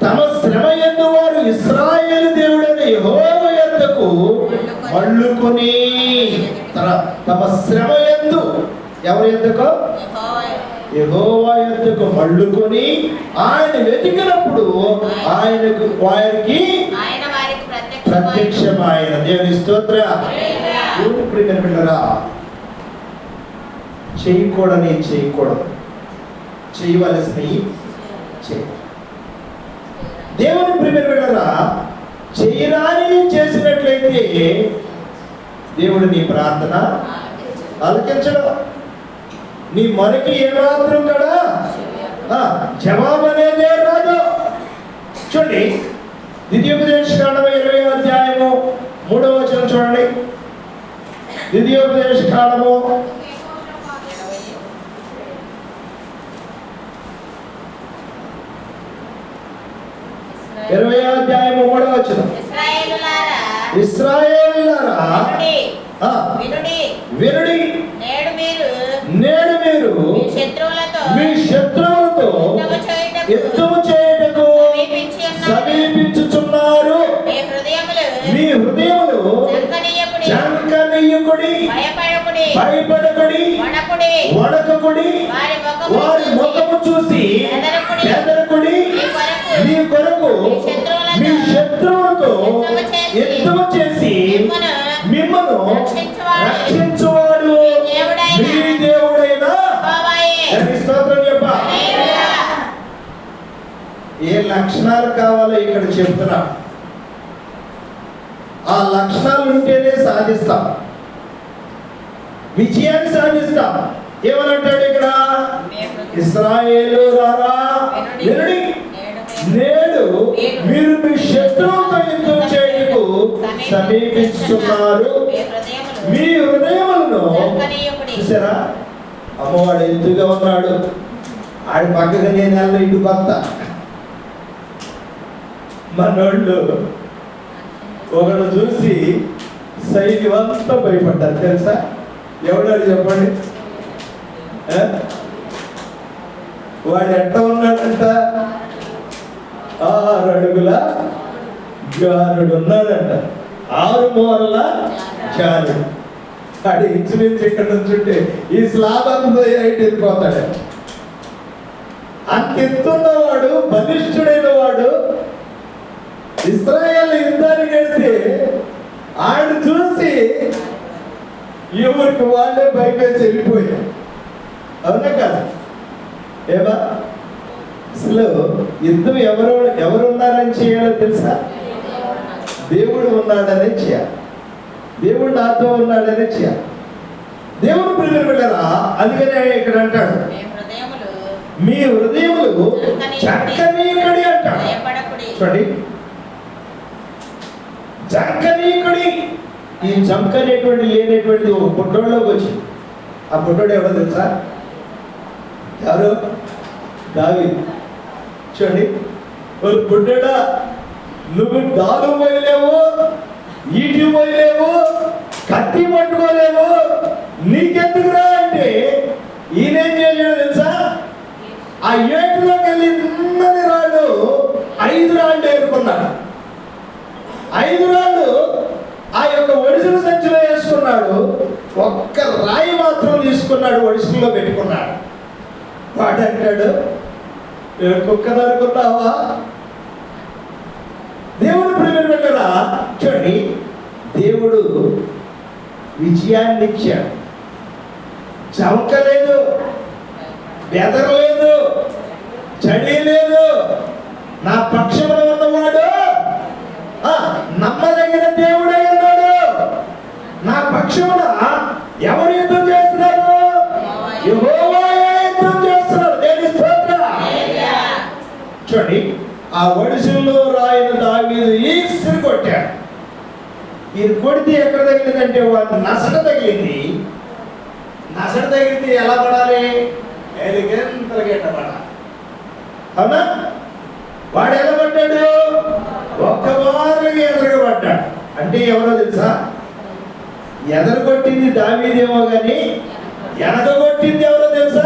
తమ శ్రమ యందు వారు ఇశ్రాయేలు దేవుడైన యెహోవా యొద్దకు మళ్ళుకొని, తమ శ్రమ యందు ఎవరి యొద్దకు? యెహోవా యొద్దకు మళ్ళుకొని ఆయన వెతికినప్పుడు ఆయనకు వారికి ప్రత్యక్షమైన. దేవుని స్తోత్రం. దేవుని ప్రియమైన బిడ్డలారా, చేయకూడదు, చేయవలసినవి చేయ. దేవుని ప్రియమైన బిడ్డలారా, చేయరాని చేసినట్లయితే దేవుడు నీ ప్రార్థన ఆలకించడు. నీ మొరకి ఏమాత్రం కూడా జవాబు అనేదే రాదు. చూడండి, ద్వితీయోపదేశకాండము 20వ అధ్యాయము 3వ వచనం చూడండి. ద్వితీయోపదేశకాండము 20వ అధ్యాయము 3వ వచనం. ఇశ్రాయేలులారా వినుడి, నేడు మీరు మీ శత్రువులతో యుద్ధము చేయుటకు సమీపించుచున్నారు. మీ హృదయములు జంకనీయకుడి, భయపడకుడి, వణకకుడి, వారి ముఖము లక్షణాలు కావాలో ఇక్కడ చెప్తున్నా. ఆ లక్షణాలు ఉంటేనే సాధిస్తాం, విజయాన్ని సాధిస్తాం. ఏమనంటాడు ఇక్కడ? ఇశ్రాయేలు రారా వినుడి, నేడు మీరు మీ శత్రువుతో యుద్ధం చేయకు సమీపిస్తున్నారు. మీ హృదయములను చూసారా? అమ్మవాడు ఎత్తుగా ఉన్నాడు, ఆడి పక్కగా నేను వెళ్ళిన ఇటు కొత్త మనోళ్ళు ఒకడు చూసి సైన్యం అంతా భయపడ్డారు తెలుసా? ఎవడాడు చెప్పండి? వాడు ఎట్ట ఉన్నాడంట? 6 అడుగుల జానుడు ఉన్నాడంట, 6 మూరల జానుడు. వాడు ఇంచుమించు ఇక్కడ నుంచుంటే ఈ స్లాబ్ అంతా వెళ్ళిపోతాడు. అంతెత్తున్నవాడు, బలిష్ఠుడైన వాడు ఇశ్రాయేలు యుద్ధానికి వెళ్తే ఆయన చూసి ఎవరికి వాళ్ళే భయపేసి వెళ్ళిపోయారు. అవునా కదా? ఏమా అసలు యుద్ధం ఎవరున్నారని చేయాలో తెలుసా? దేవుడు ఉన్నాడనే చేయాలి, దేవుడు నాతో ఉన్నాడనే చేయాలి. దేవుడు ప్రియులు వెళ్ళారా? అందుకనే ఇక్కడ అంటాడు, మీ హృదయములు చక్కనీకడి అంటాడు. చూడండి, చక్కనీకడి. ఈ చంకనేటువంటి లేనటువంటిది ఒక పుట్టోళ్ళలోకి వచ్చింది. ఆ పుట్టోడు ఎవరో తెలుసా? ఎవరు? దావీదు. చూడండి, ఒక పుట్టడా, నువ్వు డాలు పోయలేవు, ఈటి పోయలేవు, కత్తి పట్టుకోలేవు, నీకెందుకురా అంటే ఈయనేం చేయలేడు తెలుసా? ఆ ఏటిలోకి వెళ్ళి ఉన్నది రాళ్ళు 5 రాళ్ళు ఏరుకున్నాడు. 5 రాళ్ళు ఆ యొక్క ఒడిసిన సంచిలో వేసుకున్నాడు. ఒక్క రాయి మాత్రం తీసుకున్నాడు, ఒడిసిలో పెట్టుకున్నాడు. వాడు అంటాడు, కుక్కను అనుకున్నావా? దేవుడు ప్రియులు పెట్టరా? చూడండి, దేవుడు విజయాన్ని ఇచ్చాడు. చమకలేదు, బెదరలేదు, చడి లేదు. నా పక్షంలో ఉన్నవాడు నమ్మదగిన దేవుడై ఉన్నాడు. నా పక్షమున ఎవరు యుద్ధం చేస్తున్నారు? యెహోవాయే యుద్ధం చేస్తున్నాడు. దేవుని స్తోత్రం. చూడండి, ఆ ఒడిసిల్లో రాయిన దావీదు ఈశ్వరు కొట్టాడు. ఈయన కొడితే ఎక్కడ తగిలిందంటే వాడు నసట తగిలింది. నసట తగిలితే ఎలా పడాలి? ఎలుగెంతలుగెట్ట పడాలి. అవునా? వాడు ఎలా పడ్డాడు? ఒక్క మారుగా ఎదురుగబడ్డాడు. అంటే ఎవరో తెలుసా? ఎదరు కొట్టింది దావీదేమో కానీ వెనక కొట్టింది ఎవరో తెలుసా?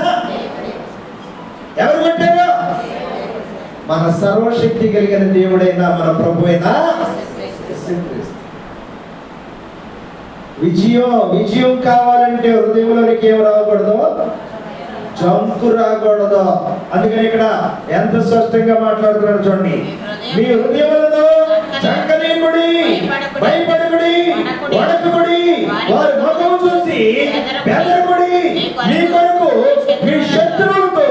ఎవరు కొట్టారు? మన సర్వశక్తి కలిగిన దేవుడైన మన ప్రభు అయినా విజయం కావాలంటే హృదయంలోనికి ఏం రాకూడదు? జంకు రాకూడదు. అందుకని ఇక్కడ ఎంత స్పష్టంగా మాట్లాడుతున్నాడు చూడండి, మీ హృదయములను చంకనీకుడి, భయపడకుడి, వణకుడి, వారి ముఖము చూసి బెదరకుడి. మీ కొరకు మీ శత్రువులతో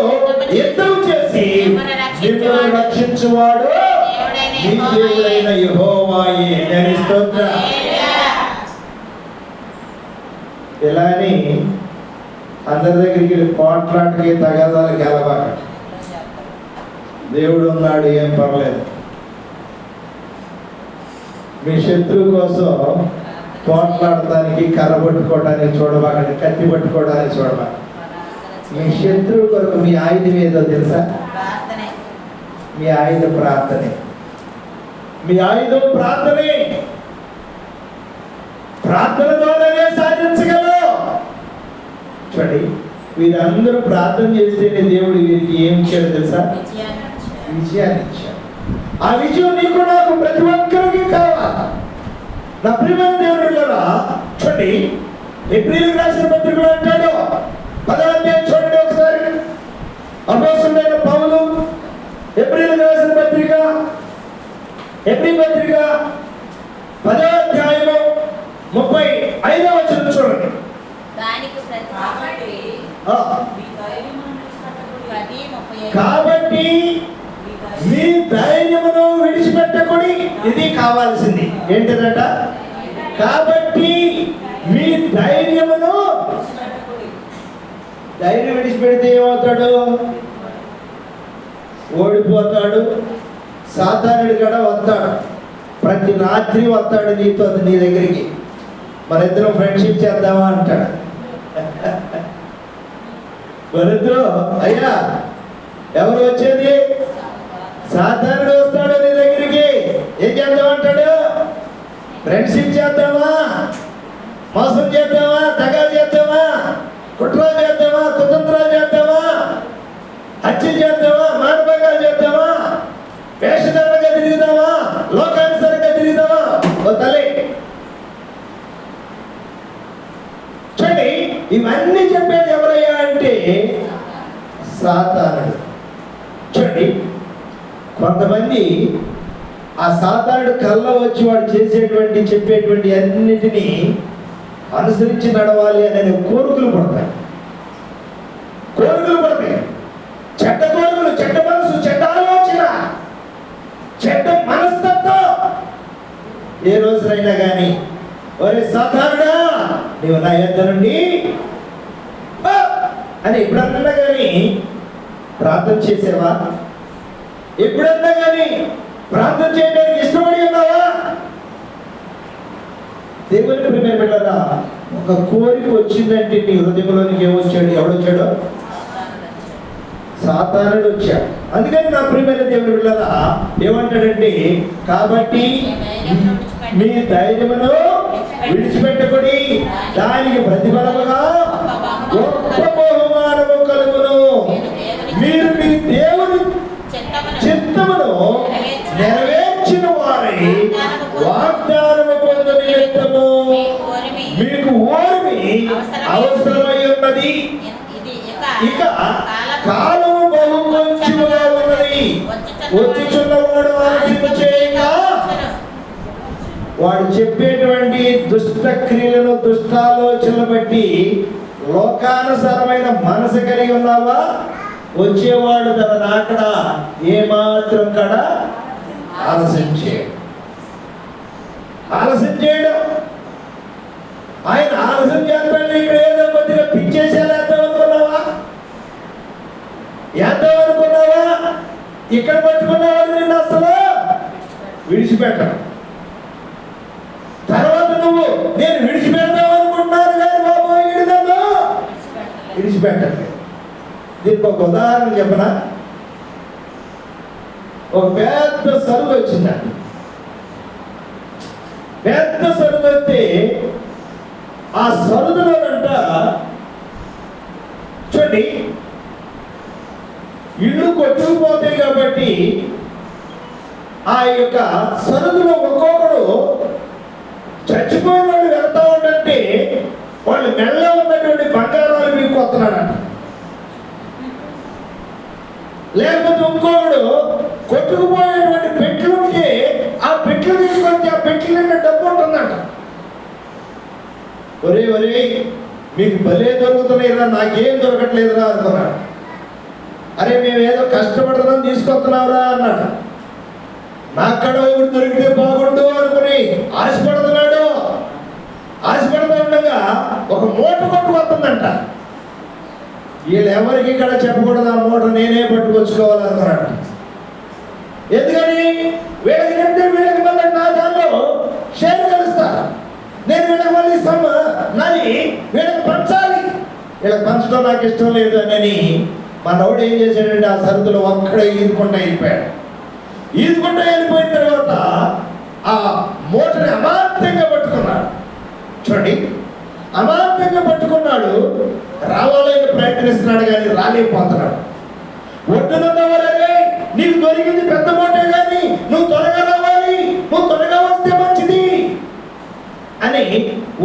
యుద్ధం చేసి నిన్ను రక్షించువాడు మీ దేవుడైన యెహోవాయే. దేవుని స్తోత్రం. ఇలా అని అందరి దగ్గరికి పోట్లాటకి తగాదాలకి వెళ్ళబాక. దేవుడు ఉన్నాడు, ఏం పర్లేదు. మీ శత్రువు కోసం పోట్లాడటానికి, కర్ర పట్టుకోవడానికి చూడబాకండి, కత్తి పట్టుకోవడానికి చూడబాక. మీ శత్రువు కొరకు మీ ఆయుధం ఏదో తెలుసా? మీ ఆయుధం ప్రార్థనే. మీ ఆయుధం ప్రార్థనే. ప్రార్థన ద్వారానే సాధించగలరు. చూడండి, వీరందరూ ప్రార్థన చేస్తేనే దేవుడు వీరికి ఏం ఇచ్చాడు తెలుసా? విజయాన్ని ఇచ్చాడు. ఆ విజయం నీకు నాకు ప్రతి ఒక్కరికి కావాలి. నా ప్రియమైన దేవుడు కదా. చూడండి, ఎబ్రీయులకు రాసిన పత్రికలో అంటాడు, 10వ అధ్యాయం చూడండి ఒకసారి. అపోస్తలుడైన పౌలు ఎబ్రీయులకు రాసిన పత్రిక, ఎబ్రీ పత్రిక 10వ అధ్యాయము 35వ వచనం చూడండి. కాబట్టి మీ ధైర్యమును విడిచిపెట్టకుడి. ఇది కావాల్సింది ఏంటిదట? కాబట్టి మీ ధైర్యమును, ధైర్యం విడిచిపెడితే ఏమవుతాడు? ఓడిపోతాడు. సాతానుడి కూడా వస్తాడు, ప్రతి రాత్రి వస్తాడు నీతో, నీ దగ్గరికి. మరిద్దరం ఫ్రెండ్షిప్ చేద్దామా అంటాడు. మరిద్దరం, అయ్యా ఎవరు వచ్చేది? సాతానుడు వస్తాడు నీ దగ్గరికి. ఏం చేద్దామంటాడు? ఫ్రెండ్షిప్ చేద్దామా, మోసం చేద్దామా, దగా చేద్దామా, కుట్రలు చేద్దామా, కుతంత్రాలు చేద్దామా, హత్య చేద్దామా, మానభంగాలు చేద్దామా, వేషధారణగా తిరుగుదామా, లోకానుసారంగా తిరుగుదామా? ఓ తల్లి చూడండి, ఇవన్నీ చెప్పేది ఎవరయ్యా అంటే సాతానుడు. చూడండి, కొంతమంది ఆ సాతానుడు కళ్ళ వచ్చి వాడు చేసేటువంటి చెప్పేటువంటి అన్నిటినీ అనుసరించి నడవాలి అనే కోరికలు పడతాయి. కోరికలు పడతాయి, చెడ్డ కోరికలు, చెడ్డ మనసు, చెడ్డ ఆలోచన, చెడ్డ మనస్తత్వం. ఏ రోజునైనా కానీ ఒరే సాతానుడా నీవు నా యొద్ద నుండి అని ఎప్పుడన్నా కానీ ప్రార్థన చేసేవా? ఎప్పుడన్నా కానీ ప్రార్థన చేయడానికి ఇష్టపడి ఉన్నావా? దేవునికి ప్రియమైన బిడ్డలారా, ఒక కోరిక వచ్చిందంటే నీ హృదయంలోనికి ఏమొచ్చాడు? ఎవడొచ్చాడు? సాతానుడు వచ్చాడు. అందుకని నా ప్రియమైన దేవుని బిడ్డలారా ఏమంటాడంటే, కాబట్టి మీ ధైర్యమును విడిచిపెట్టకుడి, దానికి ప్రతిఫలముగా గొప్ప బహుమానము కలుగును. మీరు మీ దేవుని చిత్తమును నెరవేర్చిన వారై వాగ్దానము పొందు నిమిత్తము మీకు ఓర్మి అవసరమై ఉన్నది. ఇక కాలము బహు కొంచెముగా ఉన్నది. వచ్చుచున్నవాడు ఆలోచన చేయగా వాడు చెప్పేటువంటి దుష్ట క్రియలను, దుష్టాలోచనలు బట్టి లోకానుసారమైన మనసు కలిగి ఉన్నావా? వచ్చేవాడు తన రాకడ ఏమాత్రం కూడా ఆలస్యం చేయడం. ఆయన ఆలస్యం చేస్తాడు. ఇక్కడ ఏదో కొద్దిగా పిచ్చేసేద్దాం అనుకున్నావా? ఏద్దాం అనుకున్నావా? ఇక్కడ పట్టుకున్నవాడు నిన్ను అసలు విడిచిపెట్టడం. తర్వాత నువ్వు నేను విడిచిపెడదాం అనుకుంటున్నాను కానీ బాబు ఈడుదమ్మా విడిచిపెట్టట్లేదు. దీనికి ఒక ఉదాహరణ చెప్పనా? ఒక పెద్ద సరుకు వచ్చిందండి. పెద్ద సరుకు వస్తే ఆ సరుకులోనంట చూడండి ఇల్లు కొట్టుకుపోతాయి కాబట్టి ఆ యొక్క సరుకులో ఒక్కొక్కడు చచ్చిపోయిన వాళ్ళు వెళ్తా ఉంటే వాళ్ళు మెల్ల ఉన్నటువంటి బంగారాలు మీకు వస్తున్నాడంట. లేకపోతే ఇంకొకడు కొట్టుకుపోయేటువంటి పెట్లు ఉంటే ఆ పెట్లు తీసుకొచ్చి ఆ పెట్లు నిండా డబ్బు ఉంటుందంట. ఒరే మీకు భలే దొరుకుతున్నాయిరా, నాకేం దొరకట్లేదురా అనుకున్నాడు. అరే మేమేదో కష్టపడుతున్నాం తీసుకొస్తున్నావురా అన్నాడు. నాక్కడ ఒకటి దొరికితే బాగుండు అనుకుని ఆశపడుతున్నాడు. ఆశపడుతూ ఉండగా ఒక మూట కొట్టుకొస్తుందంట. వీళ్ళు ఎవరికి ఇక్కడ చెప్పకూడదు, ఆ మూట నేనే పట్టుకొచ్చుకోవాలనుకున్నాడు. ఎందుకని? వీళ్ళకి చెప్తే వీళ్ళకి మళ్ళీ నా దానిలో షేర్ కలుస్తా, నేను వీళ్ళకి మళ్ళీ నాది వీళ్ళకి పంచాలి. వీళ్ళకి పంచడం నాకు ఇష్టం లేదు అని మనోడు ఏం చేశాడంటే ఆ సరుకులు ఒక్కడే ఈదుకుంటా వెళ్ళిపోయాడు. ఈదుకుంటా వెళ్ళిపోయిన తర్వాత ఆ మూటని అమాంతంగా పట్టుకున్నాడు. చూడండి, అమాంతంగా పట్టుకున్నాడు. రావాలని ప్రయత్నిస్తున్నాడు కానీ రాలేకపోతున్నాడు. ఒడ్డునున్నవారే నీకు దొరికింది పెద్ద మూటే కానీ నువ్వు త్వరగా రావాలి, నువ్వు త్వరగా వస్తే మంచిది అని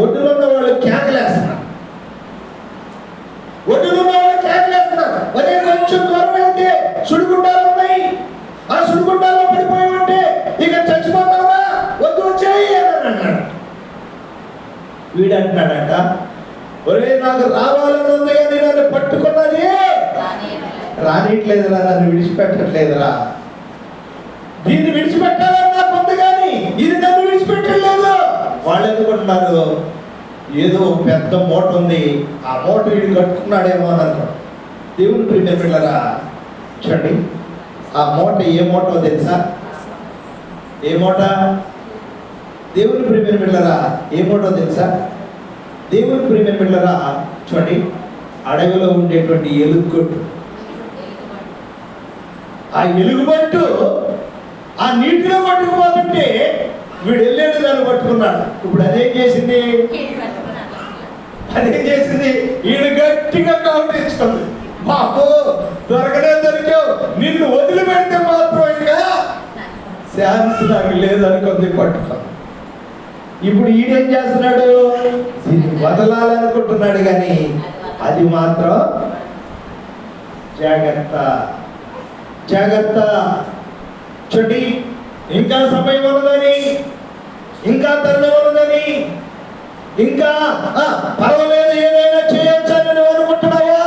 ఒడ్డునున్న వాళ్ళు కేకలేస్తున్నారు. ఒడ్డునున్న వాళ్ళు కేకలేస్తున్నారు. ఒరే కొంచెం దూరం వెళ్తే సుడిగుండాలు ఉన్నాయి, ఆ సుడిగుండాల్లో పడిపోయామంటే ఇక చచ్చిపోతావా, వద్దు వచ్చేయి అని అన్నాడు. వీడు అంటున్నాడంట, ఒరే నాకు రావాలని ఉంది కానీ నన్ను పట్టుకున్నది రానిట్లేదురా, నన్ను విడిచిపెట్టట్లేదురా. దీన్ని విడిచిపెట్టాలని నాకు ఉంది, కానీ ఇది నన్ను విడిచిపెట్టలేదు. వాళ్ళు ఎందుకుంటున్నారు, ఏదో పెద్ద మూట ఉంది, ఆ మూట వీడు కట్టుకున్నాడేమో అని అనుకోండి. దేవుని ప్రియ పిల్లరా చూడండి, ఆ మూట ఏ మూటో తెలుసా? ఏ మూట? దేవుని ప్రియ పిల్లరా ఏ మూటో తెలుసా? దేవుని ప్రియ పిల్లరా చూడండి, అడవిలో ఉండేటువంటి ఎలుగుగొట్టు, ఆ ఎలుగుబట్టు ఆ నీటిలో పట్టుకుపోతుంటే వీడు వెళ్ళేది దాన్ని పట్టుకున్నాడు. ఇప్పుడు అదేం చేసింది? వీడు గట్టిగా కౌంటించుకుంది, బాబు దొరికావు, నిన్ను వదిలిపెడితే మాత్రం ఇంకా ఛాన్స్ నాకు లేదనుకుంది, పట్టుకుంది. ఇప్పుడు ఈడేం చేస్తున్నాడు? దీన్ని వదలాలనుకుంటున్నాడు, కానీ అది మాత్రం జాగ్రత్త జాగ్రత్త. చూడండి, ఇంకా సమయం ఉన్నదని, ఇంకా తరుణం ఉన్నదని, ఇంకా పర్వాలేదు ఏదైనా చేయొచ్చని నువ్వు అనుకుంటున్నావా?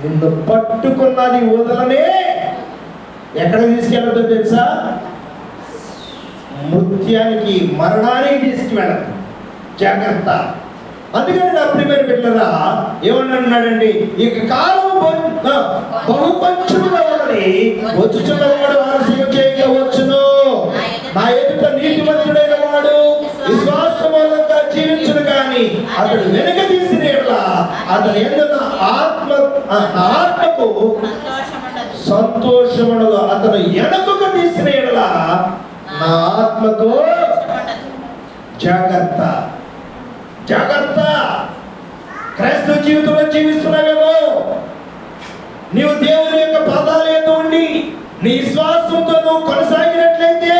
నిన్ను పట్టుకున్నది వదలనే ఎక్కడికి తీసుకెళ్ళదు తెలుసా? మృత్యానికి, మరణానికి తీసుకువెళ్ళదు. జాగ్రత్త. అందుకని నా ప్రియమైన బిడ్డలారా ఏమన్నాడండి, ఇక కాలం బహుపంచుగా ఉన్నది, వచ్చుచున్నవాడు ఆలస్యం చేయవచ్చును. నా ఎదుట నీతిమంతుడైన వాడు విశ్వాసమూలంగా జీవించును, కానీ అతడు వెనుక తీసిన అతని ఎందుకు ఆత్మకు సంతోషముండదు. అతను వెనుకకు తీసిన నా ఆత్మతో జాగ్రత్త జాగ్రత్త. క్రైస్తవ జీవితంలో జీవిస్తున్నావేమో, నీవు దేవుని యొక్క పదాలు ఏదో ఉండి నీ విశ్వాసంతో నువ్వు కొనసాగినట్లయితే,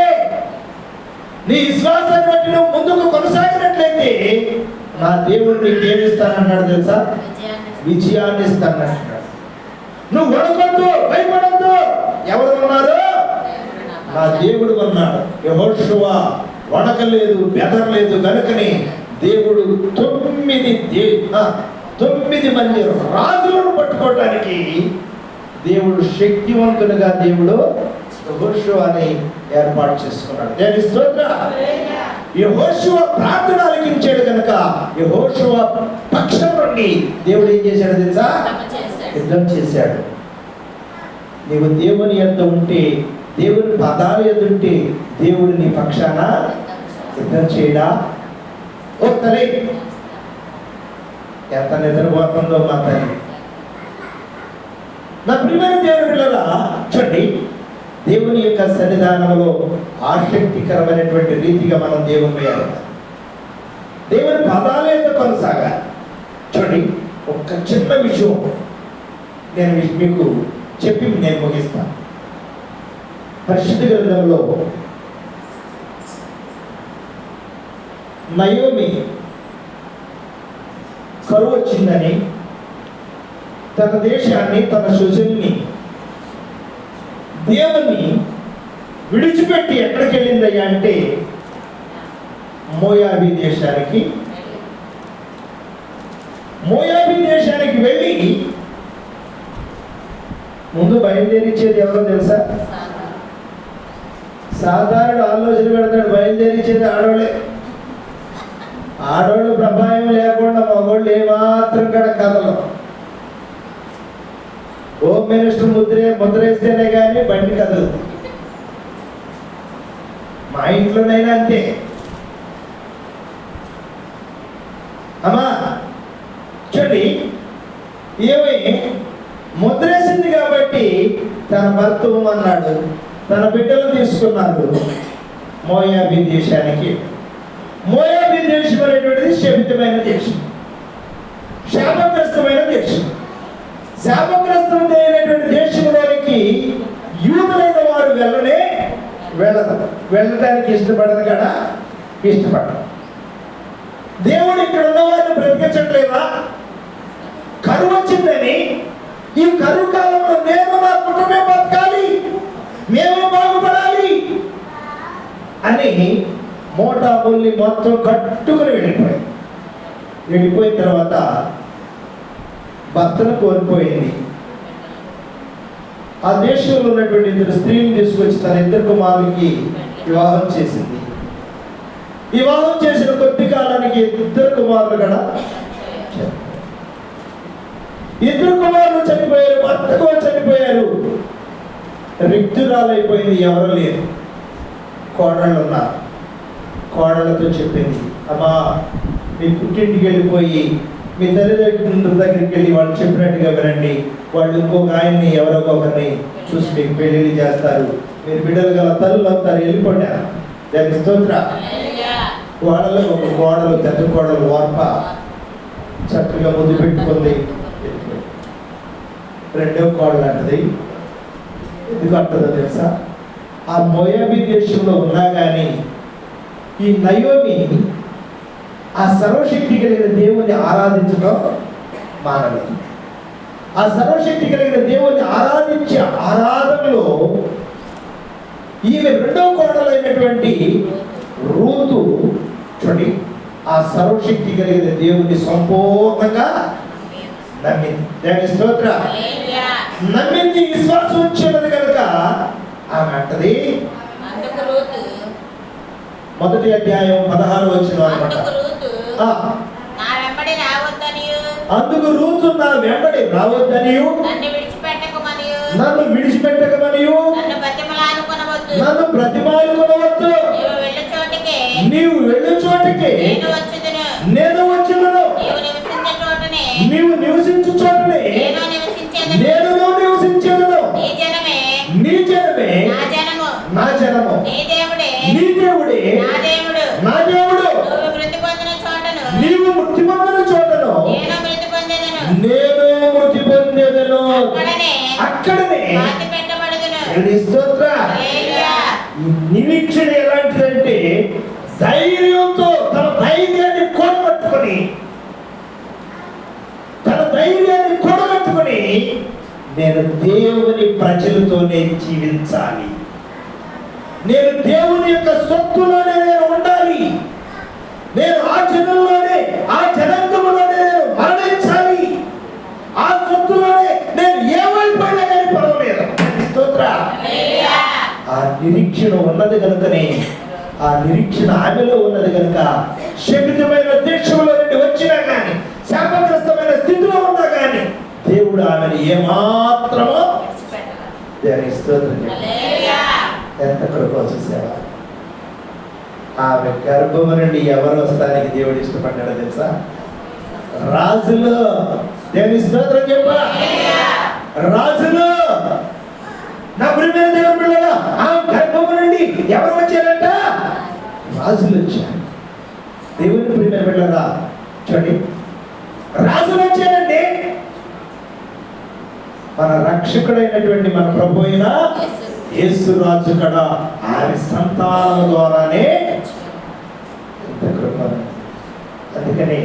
నీ విశ్వాసాన్ని బట్టి నువ్వు ముందుకు కొనసాగినట్లయితే నా దేవుడు నీకు ఏమిస్తానన్నాడు తెలుసా? విజయాన్ని ఇస్తానన్నాడు. నువ్వు వణకొద్దు, భయపడద్దు. ఎవరు ఉన్నారు? నా దేవుడు ఉన్నాడు. యెహోషువ వణకలేదు, బెదరలేదు. కనుకని దేవుడు 9 మంది రాజులను పట్టుకోవడానికి దేవుడు శక్తివంతులుగా దేవుడు యెహోషువని ఏర్పాటు చేసుకున్నాడు. దేవుని స్తోత్రం. యెహోషువ ప్రార్థన ఆలకించాడు కనుక యెహోషువ పక్షం నుండి దేవుడు ఏం చేశాడు తెలుసా? యుద్ధం చేశాడు. నీవు దేవుని యొద్ద ఉంటే, దేవుని పదాలు యొద్ద ఉంటే దేవుడు నీ పక్షాన యుద్ధం చేయడా? ఓ తల్లి, ఎంత నిద్రపోతుందో మా తల్లి. నా ప్రియమైన దేవుని పిల్లల చూడండి, దేవుని యొక్క సన్నిధానంలో ఆసక్తికరమైనటువంటి రీతిగా మనం దేవుని వేయాలి. దేవుని పదాలు ఎంత కొనసాగాలి. చూడండి, ఒక చిన్న విషయం నేను మీకు చెప్పి నేను ముగిస్తాను. పరిశుద్ధ గ్రంథంలో నయోమి కరువు వచ్చిందని తన దేశాన్ని, తన సుజన్ని, దేవుని విడిచిపెట్టి ఎక్కడికి వెళ్ళిందయ్యా అంటే మోయాబీ దేశానికి వెళ్ళి ముందు బయలుదేరించేది ఎవరో తెలుసా? సాధారణ ఆలోచన పెడతాడు. బయలుదేరించేది ఆడవాళ్ళు ప్రభావం లేకుండా మగవాళ్ళు ఏమాత్రం కూడా కథలు. హోమ్ మినిస్టర్ ముద్రేస్తేనే కానీ బండి కదలు. మా ఇంట్లోనైనా అంతే. అమ్మా చూడండి, ఏమి ముద్రేసింది కాబట్టి తన భర్త అన్నాడు, తన బిడ్డలు తీసుకున్నాడు మోయాబీ దేశానికి. మోయాబీ దేశం అనేటువంటిది శపితమైన దేశం, శాపగ్రస్తమైన దేశం. శాపగ్రస్తమైనటువంటి దేశంలోనికి యూదులైన వారు వెళ్ళడానికి ఇష్టపడదు కదా, ఇష్టపడదు. దేవుడు ఇక్కడ ఉన్న వారిని బ్రతికించట్లేదా? కరువు వచ్చిందని, ఈ కరువు కాలంలో నేను నా కుటుంబం బతకాలి, మేము బాగుపడాలి అని మోటా ముల్లి మొత్తం కట్టుకుని వెళ్ళిపోయిన తర్వాత భర్తను కోల్పోయింది. ఆ దేశంలో ఉన్నటువంటి 2 స్త్రీలను తీసుకొచ్చి తన 2 కుమారులకి వివాహం చేసింది. వివాహం చేసిన కొద్ది కాలానికి 2 కుమారులు కూడా 2 కుమారులు చనిపోయారు, భర్తకు చనిపోయారు. రిక్తురాలైపోయింది, ఎవరు లేరు. కోడళ్ళు ఉన్నారు. కోడళ్ళతో చెప్పింది, అమ్మా మీ పుట్టింటికి వెళ్ళిపోయి మీ తల్లిదండ్రుల దగ్గరికి వెళ్ళి వాళ్ళు చెప్పినట్టుగా వినండి. వాళ్ళు ఇంకొక ఆయన్ని ఎవరో ఒకరిని చూసి మీకు పెళ్లి చేస్తారు, మీరు బిడ్డలు గల తల్లులు అవుతారు, వెళ్ళిపోండి. దానికి స్తోత్ర. కోడలు ఒక కోడలు, పెద్ద కోడలు వార్ప చక్కగా ముద్దు పెట్టుకుంది. 2వ కోడలు అంటది, ఎందుకు అంటుందో తెలుసా? ఆ మోయాబీ దేశంలో ఉన్నా కానీ ఈ నయోమి ఆ సర్వశక్తి కలిగిన దేవుణ్ణి ఆరాధించడం మానలేదు. ఆ సర్వశక్తి కలిగిన దేవుణ్ణి ఆరాధించే ఆరాధనలో ఈమె 2వ కోడలైనటువంటి రూతు చూడండి, ఆ సర్వశక్తి కలిగిన దేవుణ్ణి సంపూర్ణంగా నమ్మింది. దాని స్తోత్ర. నమ్మింది, విశ్వాసం వచ్చినది కనుక ఆమె అంటది, మొదటి అధ్యాయం 16వ వచనం అన్నమాట. అందుకు రూతు నా వెంబడి రావద్దనియు, నన్ను విడిచిపెట్టకమనియు, నన్ను బ్రతిమాలుకొనవద్దు, నీవు వెళ్ళు చోటికి నేను వచ్చును, నీవు నివసించు చోటనే నేను నివసించేదను, నీ జనమే నా జనము, నీ దేవుడే నా దేవుడు, నీవు మృతి పొందిన చోటను నేను మృతి పొందేదను, అక్కడనే. నిరీక్షణ ఎలాంటిదంటే ధైర్యంతో తన ధైర్యాన్ని కూడగట్టుకొని నేను దేవుని ప్రజలతోనే జీవించాలి, నేను దేవుని యొక్క సొత్తులోనే నేను ఉండాలి, నేను ఆ జనంలోనే ఆ జనాంగంలోనే నేను మరణించాలి, ఆ సొత్తులోనే నేను ఏమైపోయినా కానీ పర్వాలేదు. స్తోత్ర. ఆ నిరీక్షణ ఉన్నది కనుకనే, ఆ నిరీక్షణ ఆమెలో ఉన్నది కనుక శపితమైన దేశంలో నుండి వచ్చినా కానీ, శాపగ్రస్తమైన స్థితిలో ఉన్నా కానీ దేవుడు ఆమెను ఏమాత్రమో స్తోత్రం. ఎంత కృప చూసేవా? ఆమె గర్భము నుండి ఎవరు వస్తానికి దేవుడు ఇష్టపడ్డాడో తెలుసా? రాజులు. దేవుని స్తోత్రం చెప్పా. రాజులు. నా ప్రియమైన దేవుని పిల్లలా, ఆ గర్భము నుండి ఎవరు వచ్చారంట? రాజులు వచ్చారు. దేవుని ప్రియమైన పిల్లలా చూడండి, రాజులు వచ్చారండి. మన రక్షకుడైనటువంటి మన ప్రభు అయిన యేసు రాజు కూడా ఆయన సంతానం ద్వారానే. అందుకని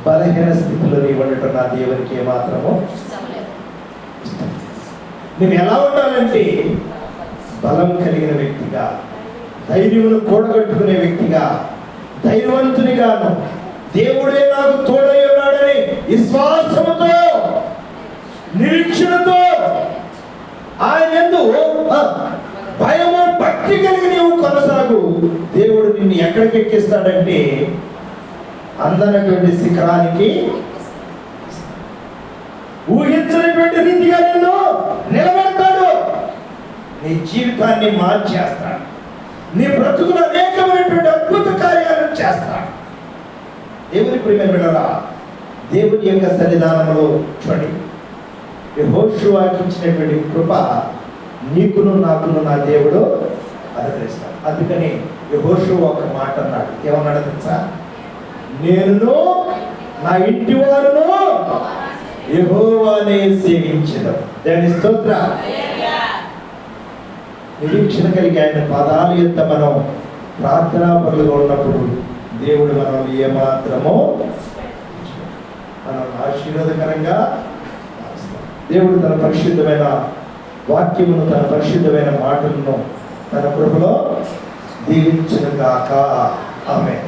బలహీన స్థితిలో నీ ఉండటం నా దేవునికి ఏమాత్రమో ఇష్టం. నువ్వు ఎలా ఉండాలంటే బలం కలిగిన వ్యక్తిగా, ధైర్యమును కూడగట్టుకునే వ్యక్తిగా, ధైర్యవంతునిగాను, దేవుడే నాకు తోడై ఉన్నాడని విశ్వాసముతో నిరీక్షణతో ఆయన యందు భయము భక్తి కలిగి నీవు కొనసాగు. దేవుడు నిన్ను ఎక్కడికి ఎక్కిస్తాడంటే అందనటువంటి శిఖరానికి, ఊహించినటువంటి రీతిగా నిన్ను నిలబెడతాడు. నీ జీవితాన్ని మార్చేస్తాడు. నీ బ్రతుకులో అనేకమైనటువంటి అద్భుత కార్యాలను చేస్తాడు. దేవుని ప్రియమైన బిడ్డలారా, దేవుని యొక్క సన్నిధానంలో చూడండి, యెహోషువకి ఇచ్చినటువంటి కృప నీకును నాకును నా దేవుడు అనుగ్రహిస్తాడు. అందుకని యెహోషువ ఒక మాట అన్నాడు. ఏమన్నాడు తెలుసా? నేను నా ఇంటి వారును యెహోవానే సేవించడం. దాని స్తోత్ర. నిరీక్షణ కలిగి ఆయన పదాల యొక్క మనం ప్రార్థనా పనులుగా ఉన్నప్పుడు దేవుడు మనం ఏమాత్రమో మనం ఆశీర్వాదకరంగా దేవుడు తన పరిశుద్ధమైన వాక్యమును, తన పరిశుద్ధమైన మాటలను తన కృపలో దీవించును గాక. ఆమేన్.